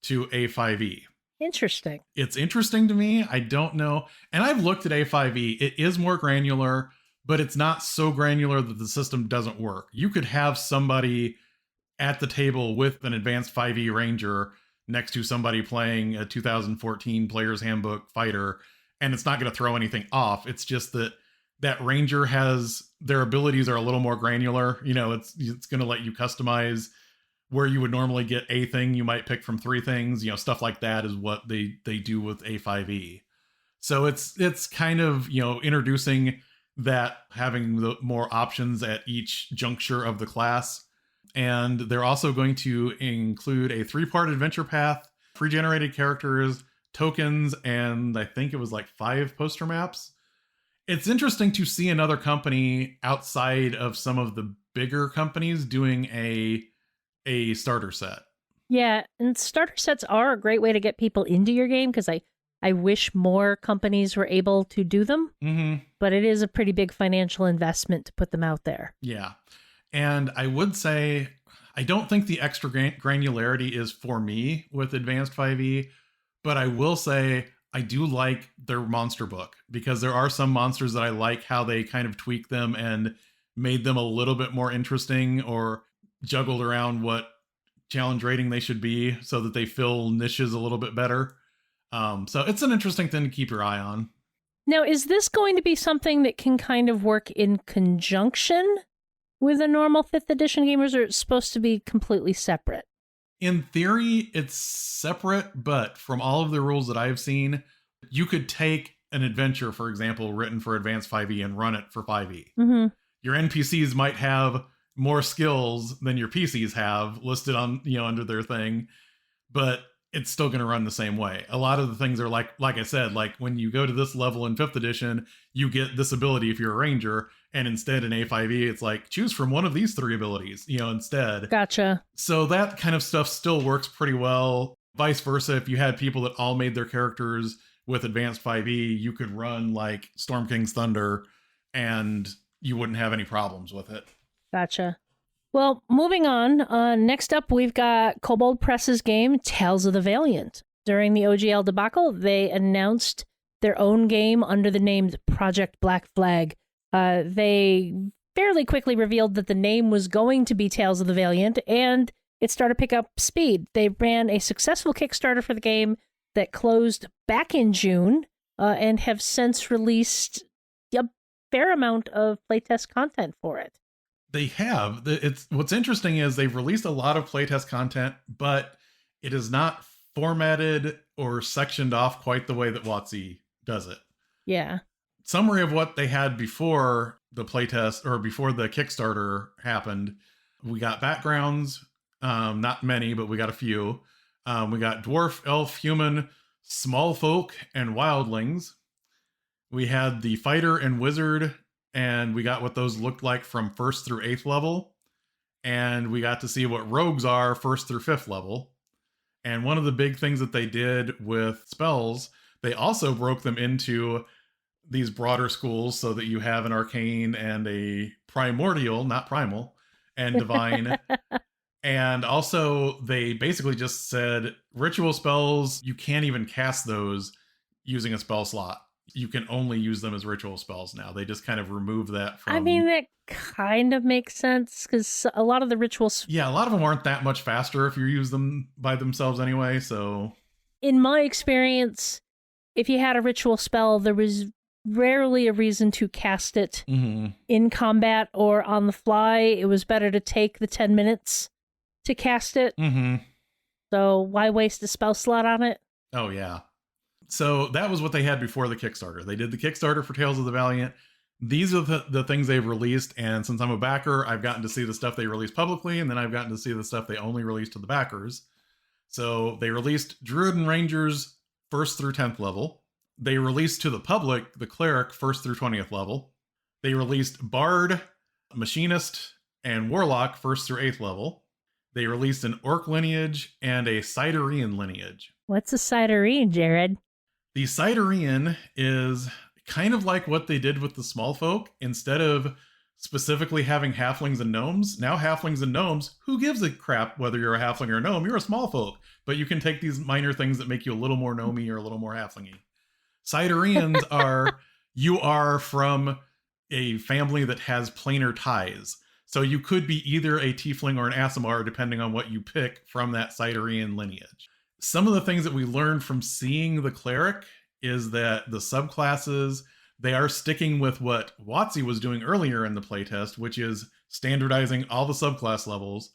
to A5e. Interesting. It's interesting to me. I don't know. And I've looked at A5e. It is more granular, but it's not so granular that the system doesn't work. You could have somebody at the table with an Advanced 5e Ranger next to somebody playing a 2014 Players Handbook fighter, and it's not going to throw anything off. It's just that Ranger has, their abilities are a little more granular. It's going to let you customize where you would normally get a thing you might pick from 3 things. Stuff like that is what they do with A5e. So it's kind of, introducing that, having the more options at each juncture of the class. And they're also going to include a 3-part adventure path, pre-generated characters, tokens, and I think it was like 5 poster maps. It's interesting to see another company outside of some of the bigger companies doing a starter set. Yeah, and starter sets are a great way to get people into your game, because I wish more companies were able to do them. Mm-hmm. But it is a pretty big financial investment to put them out there. Yeah. And I would say, I don't think the extra granularity is for me with Advanced 5e, but I will say I do like their monster book, because there are some monsters that I like how they kind of tweak them and made them a little bit more interesting, or juggled around what challenge rating they should be so that they fill niches a little bit better. So it's an interesting thing to keep your eye on. Now, is this going to be something that can kind of work in conjunction with a normal 5th edition game, or is it supposed to be completely separate? In theory, it's separate, but from all of the rules that I've seen, you could take an adventure, for example, written for Advanced 5e and run it for 5e. Mm-hmm. Your NPCs might have more skills than your PCs have listed on, under their thing, but it's still going to run the same way. A lot of the things are like I said, like when you go to this level in 5th edition, you get this ability if you're a ranger, and instead in A5e, it's like, choose from one of these 3 abilities, instead. Gotcha. So that kind of stuff still works pretty well. Vice versa, if you had people that all made their characters with Advanced 5e, you could run like Storm King's Thunder and you wouldn't have any problems with it. Gotcha. Well, moving on, next up we've got Kobold Press's game, Tales of the Vaillant. During the OGL debacle, they announced their own game under the name Project Black Flag. They fairly quickly revealed that the name was going to be Tales of the Vaillant, and it started to pick up speed. They ran a successful Kickstarter for the game that closed back in June, and have since released a fair amount of playtest content for it. They have. What's interesting is they've released a lot of playtest content, but it is not formatted or sectioned off quite the way that WotC does it. Yeah. Summary of what they had before the playtest or before the Kickstarter happened. We got backgrounds, not many, but we got a few. We got dwarf, elf, human, small folk, and wildlings. We had the fighter and wizard, and we got what those looked like from 1st through 8th level. And we got to see what rogues are 1st through 5th level. And one of the big things that they did with spells, they also broke them into these broader schools so that you have an arcane and a primordial, not primal, and divine. And also they basically just said ritual spells, you can't even cast those using a spell slot. You can only use them as ritual spells now. They just kind of remove that from... I mean, that kind of makes sense because a lot of the rituals... Yeah, a lot of them aren't that much faster if you use them by themselves anyway, so... In my experience, if you had a ritual spell, there was rarely a reason to cast it in combat or on the fly. It was better to take the 10 minutes to cast it. So why waste a spell slot on it? Oh, yeah. So that was what they had before the Kickstarter. They did the Kickstarter for Tales of the Vaillant. These are the things they've released, and since I'm a backer, I've gotten to see the stuff they released publicly, and then I've gotten to see the stuff they only released to the backers. So they released Druid and Rangers 1st through 10th level. They released to the public the Cleric 1st through 20th level. They released Bard, Machinist, and Warlock 1st through 8th level. They released an Orc lineage and a Siderian lineage. What's a Siderian, Jared? The Siderian is kind of like what they did with the small folk. Instead of specifically having halflings and gnomes, now halflings and gnomes, who gives a crap whether you're a halfling or a gnome? You're a small folk. But you can take these minor things that make you a little more gnomey or a little more halflingy. Siderians are, you are from a family that has planar ties. So you could be either a tiefling or an Aasimar, depending on what you pick from that Siderian lineage. Some of the things that we learned from seeing the Cleric is that the subclasses, they are sticking with what WotC was doing earlier in the playtest, which is standardizing all the subclass levels.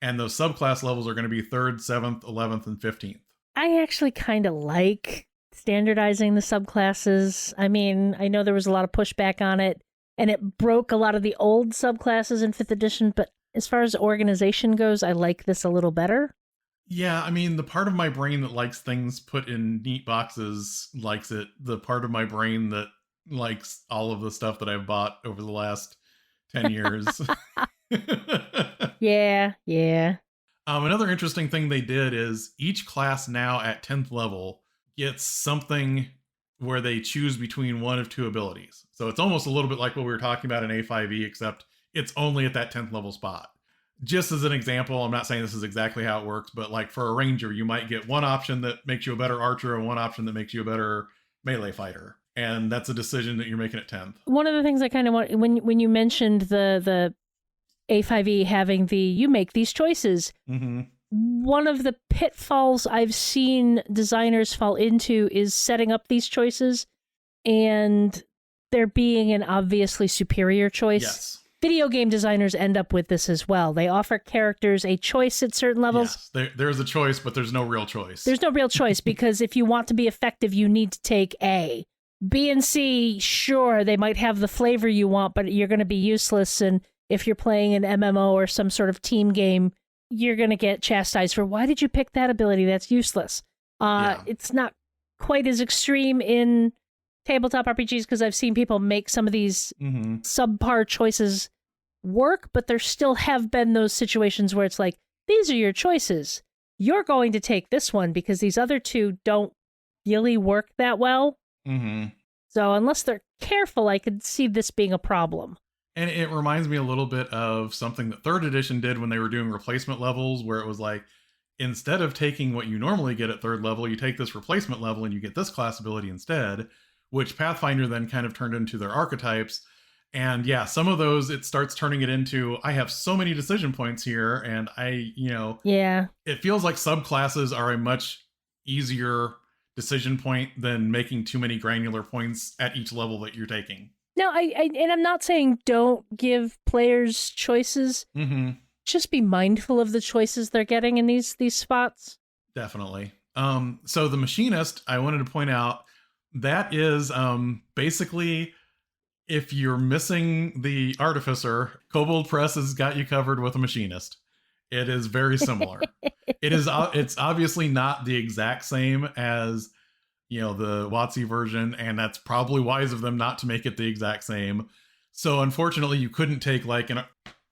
And those subclass levels are going to be 3rd, 7th, 11th, and 15th. I actually kind of like standardizing the subclasses. I mean, I know there was a lot of pushback on it, and it broke a lot of the old subclasses in 5th edition, but as far as organization goes, I like this a little better. Yeah, I mean, the part of my brain that likes things put in neat boxes likes it. The part of my brain that likes all of the stuff that I've bought over the last 10 years. Yeah. Another interesting thing they did is each class now at 10th level gets something where they choose between one of two abilities. So it's almost a little bit like what we were talking about in A5E, except it's only at that 10th level spot. Just as an example, I'm not saying this is exactly how it works, but like for a ranger, you might get one option that makes you a better archer and one option that makes you a better melee fighter. And that's a decision that you're making at 10th. One of the things I kind of want, when you mentioned the A5E having the, you make these choices, one of the pitfalls I've seen designers fall into is setting up these choices and there being an obviously superior choice. Yes. Video game designers end up with this as well. They offer characters a choice at certain levels. Yes, there's a choice, but there's no real choice. There's no real choice because if you want to be effective, you need to take A. B and C, sure, they might have the flavor you want, but you're going to be useless. And if you're playing an MMO or some sort of team game, you're going to get chastised for, why did you pick that ability? That's useless. It's not quite as extreme in tabletop RPGs because I've seen people make some of these subpar choices work, but there still have been those situations where it's like, these are your choices. You're going to take this one because these other two don't really work that well. So unless they're careful, I could see this being a problem. And it reminds me a little bit of something that 3rd edition did when they were doing replacement levels, where it was like, instead of taking what you normally get at 3rd level, you take this replacement level and you get this class ability instead, which Pathfinder then kind of turned into their archetypes. And yeah, some of those, it starts turning it into, I have so many decision points here, and it feels like subclasses are a much easier decision point than making too many granular points at each level that you're taking. No, and I'm not saying don't give players choices. Just be mindful of the choices they're getting in these spots. Definitely. So the Machinist, I wanted to point out, That is basically, if you're missing the artificer, Kobold Press has got you covered with a machinist. It is very similar. It's obviously not the exact same as, the WotC version, and that's probably wise of them not to make it the exact same. So unfortunately, you couldn't take like an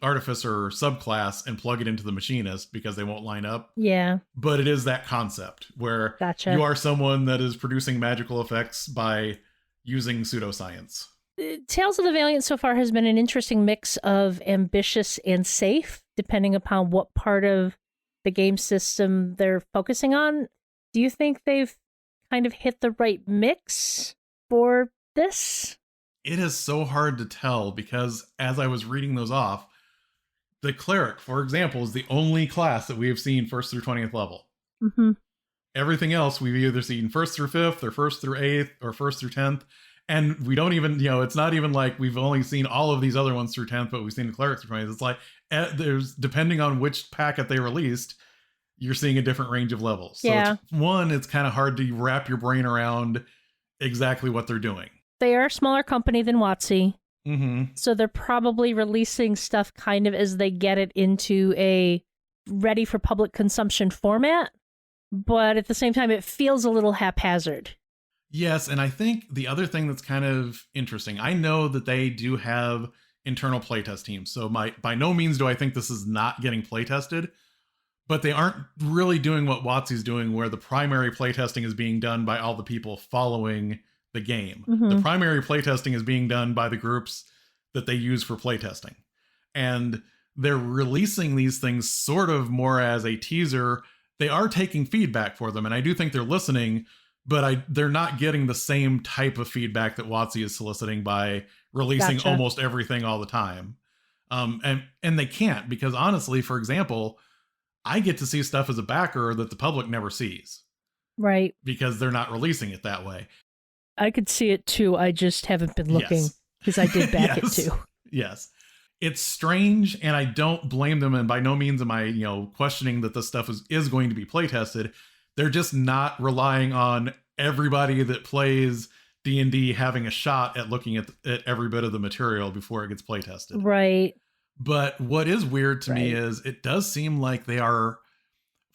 artificer subclass and plug it into the machinist because they won't line up. Yeah. But it is that concept where you are someone that is producing magical effects by using pseudoscience. Tales of the Vaillant so far has been an interesting mix of ambitious and safe, depending upon what part of the game system they're focusing on. Do you think they've kind of hit the right mix for this? It is so hard to tell because as I was reading those off, the cleric, for example, is the only class that we have seen 1st through 20th level. Mm-hmm. Everything else we've either seen 1st through 5th or 1st through 8th or 1st through 10th. And we don't even, it's not even like we've only seen all of these other ones through 10th, but we've seen the clerics through 20th. It's like, depending on which packet they released, you're seeing a different range of levels. So it's kind of hard to wrap your brain around exactly what they're doing. They are a smaller company than WotC. Mm-hmm. So they're probably releasing stuff kind of as they get it into a ready for public consumption format. But at the same time, it feels a little haphazard. Yes, and I think the other thing that's kind of interesting, I know that they do have internal playtest teams. So by no means do I think this is not getting playtested. But they aren't really doing what WotC's doing, where the primary playtesting is being done by all the people following the game. Mm-hmm. The primary playtesting is being done by the groups that they use for playtesting. And they're releasing these things sort of more as a teaser. They are taking feedback for them, and I do think they're listening, but they're not getting the same type of feedback that WotC is soliciting by releasing almost everything all the time. And they can't, because honestly, for example, I get to see stuff as a backer that the public never sees. Right. Because they're not releasing it that way. I could see it too. I just haven't been looking because I did back it too. Yes. It's strange, and I don't blame them. And by no means am I, questioning that this stuff is going to be play tested. They're just not relying on everybody that plays D&D having a shot at looking at every bit of the material before it gets play tested. Right. But what is weird to me is it does seem like they are,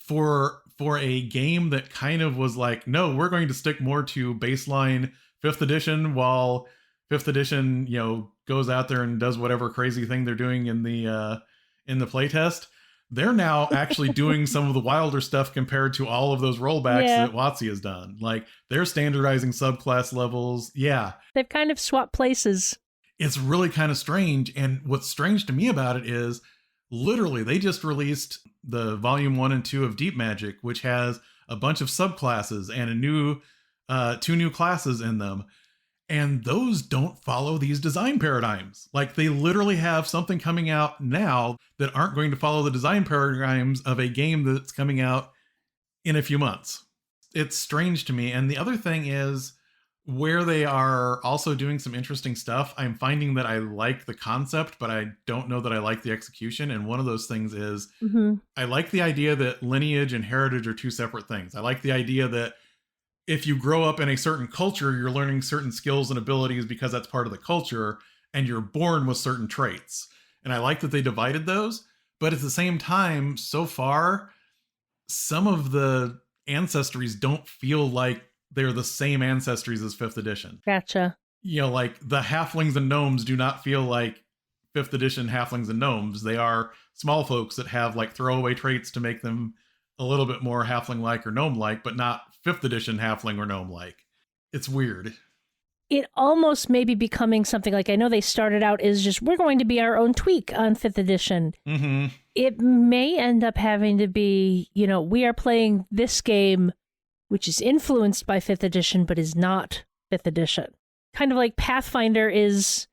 for a game that kind of was like, no, we're going to stick more to baseline 5th edition, while 5th edition, goes out there and does whatever crazy thing they're doing in the playtest. They're now actually doing some of the wilder stuff compared to all of those rollbacks that WotC has done. Like, they're standardizing subclass levels. Yeah. They've kind of swapped places. It's really kind of strange. And what's strange to me about it is literally they just released the volume 1 and 2 of Deep Magic, which has a bunch of subclasses and a new 2 new classes in them. And those don't follow these design paradigms. Like, they literally have something coming out now that aren't going to follow the design paradigms of a game that's coming out in a few months. It's strange to me. And the other thing is, where they are also doing some interesting stuff, I'm finding that I like the concept, but I don't know that I like the execution. And one of those things is, I like the idea that lineage and heritage are 2 separate things. I like the idea that if you grow up in a certain culture, you're learning certain skills and abilities because that's part of the culture, and you're born with certain traits. And I like that they divided those, but at the same time, so far, some of the ancestries don't feel like they're the same ancestries as 5th edition. Gotcha. Like the halflings and gnomes do not feel like 5th edition halflings and gnomes. They are small folks that have like throwaway traits to make them a little bit more halfling-like or gnome-like, but not 5th edition halfling or gnome-like. It's weird. It almost may be becoming something like, I know they started out as just, we're going to be our own tweak on 5th edition. Mm-hmm. It may end up having to be, we are playing this game, which is influenced by 5th edition, but is not 5th edition. Kind of like Pathfinder is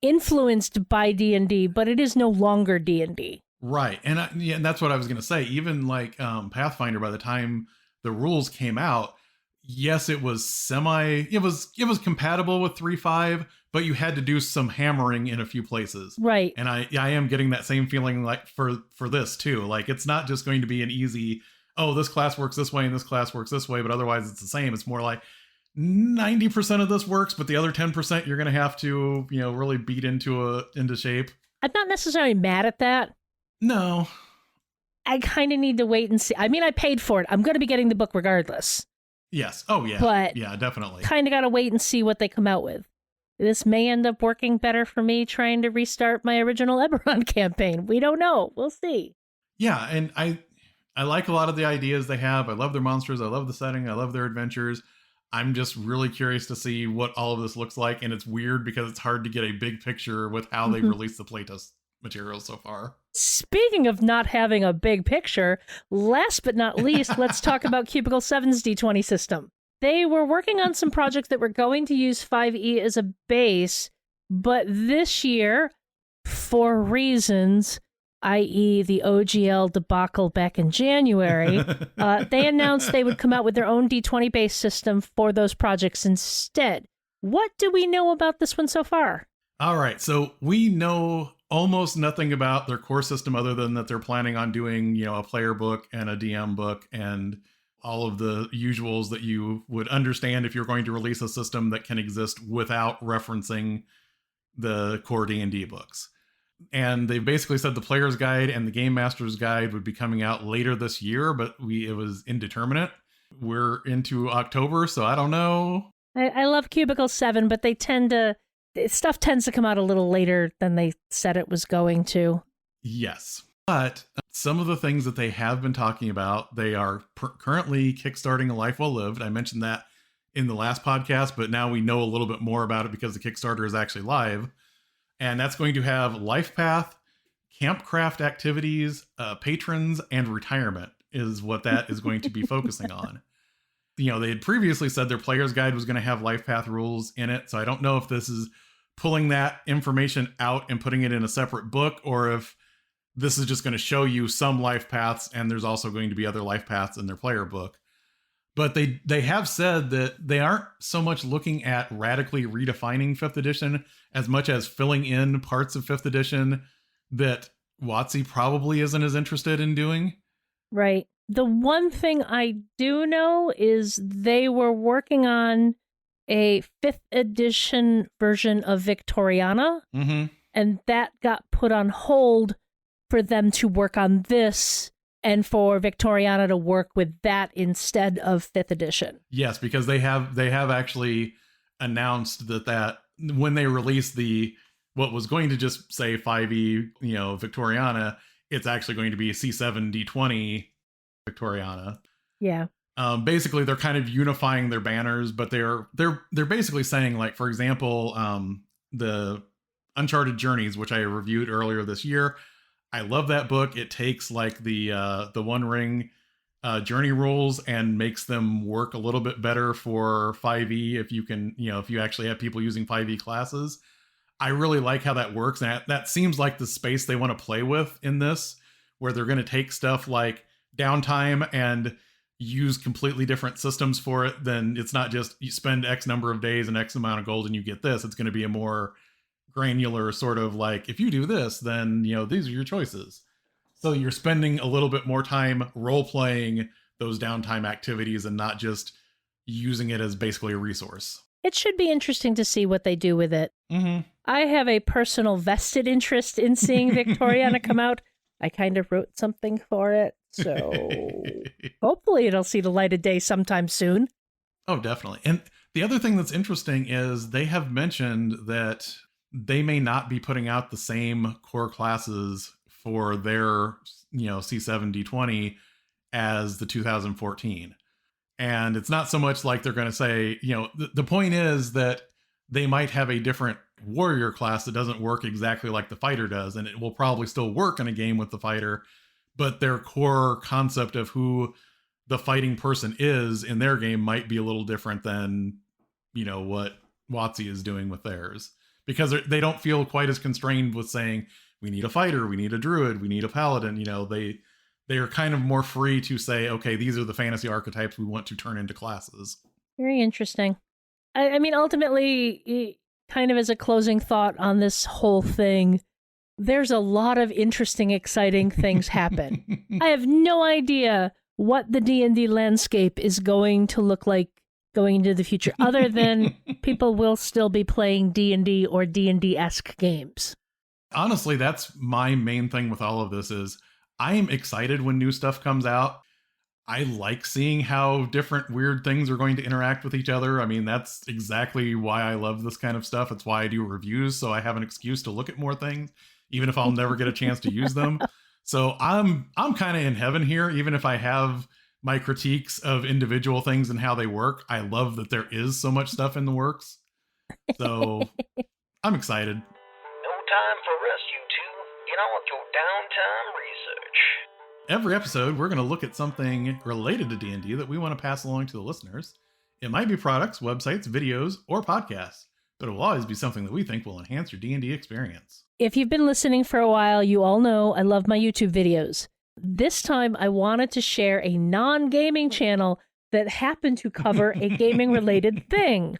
influenced by D&D, but it is no longer D&D. Right. And that's what I was going to say. Even like Pathfinder, by the time the rules came out, yes, it was it was compatible with 3.5, but you had to do some hammering in a few places. Right. And I am getting that same feeling like for this too. Like, it's not just going to be an easy, oh, this class works this way and this class works this way, but otherwise it's the same. It's more like, 90% of this works, but the other 10% you're going to have to, really beat into shape. I'm not necessarily mad at that. No. I kind of need to wait and see. I mean, I paid for it. I'm going to be getting the book regardless. Yes. Oh, yeah. But yeah, definitely. Kind of got to wait and see what they come out with. This may end up working better for me trying to restart my original Eberron campaign. We don't know. We'll see. Yeah, and I like a lot of the ideas they have. I love their monsters. I love the setting. I love their adventures. I'm just really curious to see what all of this looks like. And it's weird because it's hard to get a big picture with how they've released the playtest materials so far. Speaking of not having a big picture, last but not least, let's talk about Cubicle 7's D20 system. They were working on some projects that were going to use 5e as a base, but this year, for reasons, i.e. the OGL debacle back in January, they announced they would come out with their own D20 base system for those projects instead. What do we know about this one so far? All right, so we know almost nothing about their core system other than that they're planning on doing, a player book and a DM book and all of the usuals that you would understand if you're going to release a system that can exist without referencing the core D&D books. And they basically said the player's guide and the game master's guide would be coming out later this year, but it was indeterminate. We're into October, so I don't know. I love Cubicle 7, but stuff tends to come out a little later than they said it was going to. Yes. But some of the things that they have been talking about, they are currently kickstarting A Life Well Lived. I mentioned that in the last podcast, but now we know a little bit more about it because the Kickstarter is actually live. And that's going to have life path, campcraft activities, patrons, and retirement is what that is going to be focusing on. They had previously said their player's guide was going to have life path rules in it. So I don't know if this is pulling that information out and putting it in a separate book, or if this is just going to show you some life paths and there's also going to be other life paths in their player book. But they have said that they aren't so much looking at radically redefining 5th edition as much as filling in parts of 5th edition that WotC probably isn't as interested in doing. Right. The one thing I do know is they were working on a 5th edition version of Victoriana, and that got put on hold for them to work on this and for Victoriana to work with that instead of 5th edition. Yes, because they have actually announced that when they released what was going to just say 5e, Victoriana, it's actually going to be C7 D20 Victoriana. Yeah. Basically, they're kind of unifying their banners, but they're basically saying, like, for example, the Uncharted Journeys, which I reviewed earlier this year. I love that book. It takes like the One Ring journey rules and makes them work a little bit better for 5e if you can, if you actually have people using 5e classes. I really like how that works. And that seems like the space they want to play with in this, where they're going to take stuff like downtime and use completely different systems for it. Then it's not just you spend X number of days and X amount of gold and you get this. It's going to be a more granular sort of like, if you do this, then these are your choices. So you're spending a little bit more time role playing those downtime activities and not just using it as basically a resource. It should be interesting to see what they do with it. I have a personal vested interest in seeing Victoriana come out. I kind of wrote something for it, so hopefully it'll see the light of day sometime soon. Oh, definitely. And the other thing that's interesting is they have mentioned that they may not be putting out the same core classes for their, C7 D20 as the 2014. And it's not so much like they're going to say, the point is that they might have a different warrior class that doesn't work exactly like the fighter does. And it will probably still work in a game with the fighter, but their core concept of who the fighting person is in their game might be a little different than, what WotC is doing with theirs. Because they don't feel quite as constrained with saying, we need a fighter, we need a druid, we need a paladin. They are kind of more free to say, okay, these are the fantasy archetypes we want to turn into classes. Very interesting. I mean, ultimately, kind of as a closing thought on this whole thing, there's a lot of interesting, exciting things happen. I have no idea what the D&D landscape is going to look like going into the future, other than people will still be playing D&D or D&D-esque games. Honestly, that's my main thing with all of this is I am excited when new stuff comes out. I like seeing how different weird things are going to interact with each other. I mean, that's exactly why I love this kind of stuff. It's why I do reviews, so I have an excuse to look at more things, even if I'll never get a chance to use them. So I'm kind of in heaven here, even if I have my critiques of individual things and how they work. I love that there is so much stuff in the works. So I'm excited. No time for rest, you two. Get on with your downtime research. Every episode, we're going to look at something related to D&D that we want to pass along to the listeners. It might be products, websites, videos, or podcasts, but it will always be something that we think will enhance your D&D experience. If you've been listening for a while, you all know I love my YouTube videos. This time, I wanted to share a non-gaming channel that happened to cover a gaming-related thing.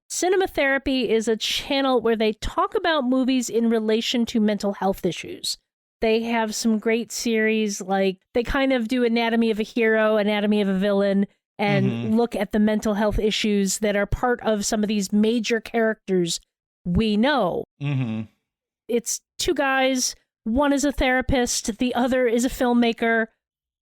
Cinema Therapy is a channel where they talk about movies in relation to mental health issues. They have some great series, like they kind of do Anatomy of a Hero, Anatomy of a Villain, and look at the mental health issues that are part of some of these major characters we know. It's two guys. One is a therapist. The other is a filmmaker.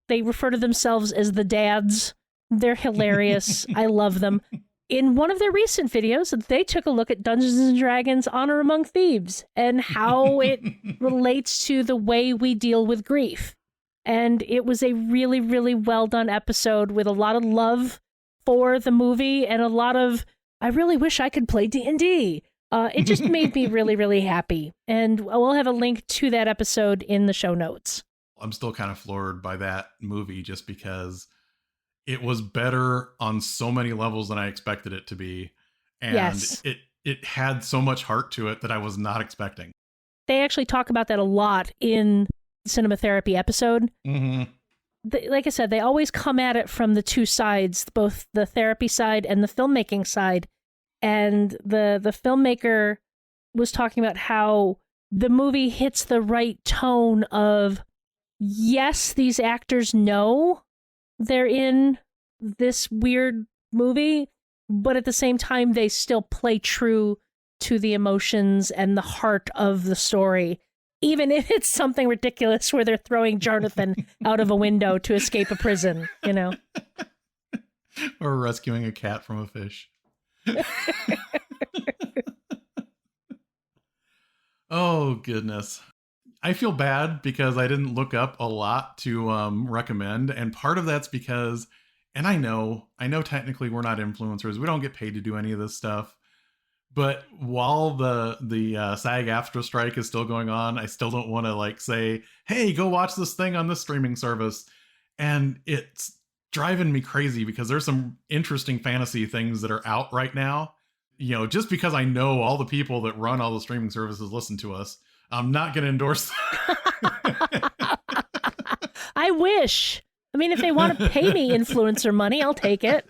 They refer to themselves as the dads. They're hilarious. I love them. In one of their recent videos, they took a look at Dungeons and Dragons Honor Among Thieves and how it relates to the way we deal with grief. And it was a really, really well done episode with a lot of love for the movie and a lot of, I really wish I could play D&D. It just made me really, really happy. And we'll have a link to that episode in the show notes. I'm still kind of floored by that movie just because it was better on so many levels than I expected it to be. And yes. it had so much heart to it that I was not expecting. They actually talk about that a lot in the Cinema Therapy episode. Like I said, they always come at it from the two sides, both the therapy side and the filmmaking side. And the filmmaker was talking about how the movie hits the right tone of, yes, these actors know they're in this weird movie, but at the same time, they still play true to the emotions and the heart of the story, even if it's something ridiculous where they're throwing Jonathan out of a window to escape a prison, you know? Or rescuing a cat from a fish. Oh, goodness. I feel bad because I didn't look up a lot to recommend. And part of that's because, and I know technically we're not influencers. We don't get paid to do any of this stuff. But while the SAG-AFTRA strike is still going on, I still don't want to say, hey, go watch this thing on this streaming service. And it's driving me crazy because there's some interesting fantasy things that are out right now. You know, just because I know all the people that run all the streaming services listen to us, I'm not going to endorse I wish. I mean, if they want to pay me influencer money, I'll take it.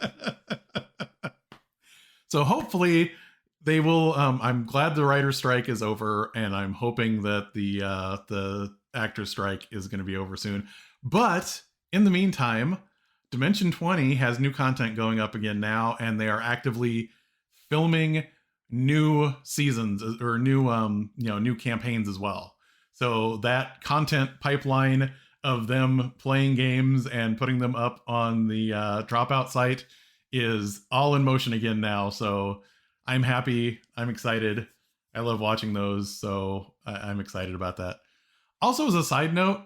So hopefully they will. I'm glad the writer's strike is over, and I'm hoping that the actor's strike is going to be over soon. But in the meantime, Dimension 20 has new content going up again now, and they are actively filming new seasons or new campaigns as well. So that content pipeline of them playing games and putting them up on the Dropout site is all in motion again now. So I'm happy. I'm excited. I love watching those. So I'm excited about that. Also, as a side note,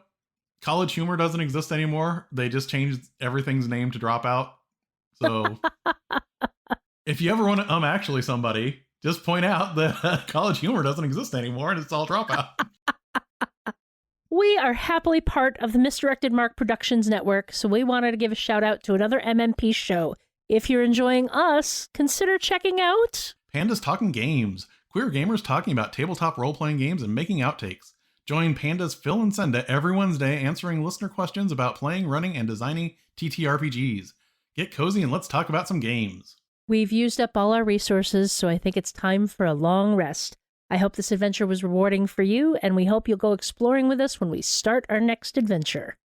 College Humor doesn't exist anymore. They just changed everything's name to Dropout. So if you ever want to actually somebody, just point out that College Humor doesn't exist anymore and it's all Dropout. We are happily part of the Misdirected Mark Productions Network, so we wanted to give a shout out to another MMP show. If you're enjoying us, consider checking out Pandas Talking Games. Queer gamers talking about tabletop role-playing games and making outtakes. Join Pandas Phil and Senda every Wednesday answering listener questions about playing, running, and designing TTRPGs. Get cozy and let's talk about some games. We've used up all our resources, so I think it's time for a long rest. I hope this adventure was rewarding for you, and we hope you'll go exploring with us when we start our next adventure.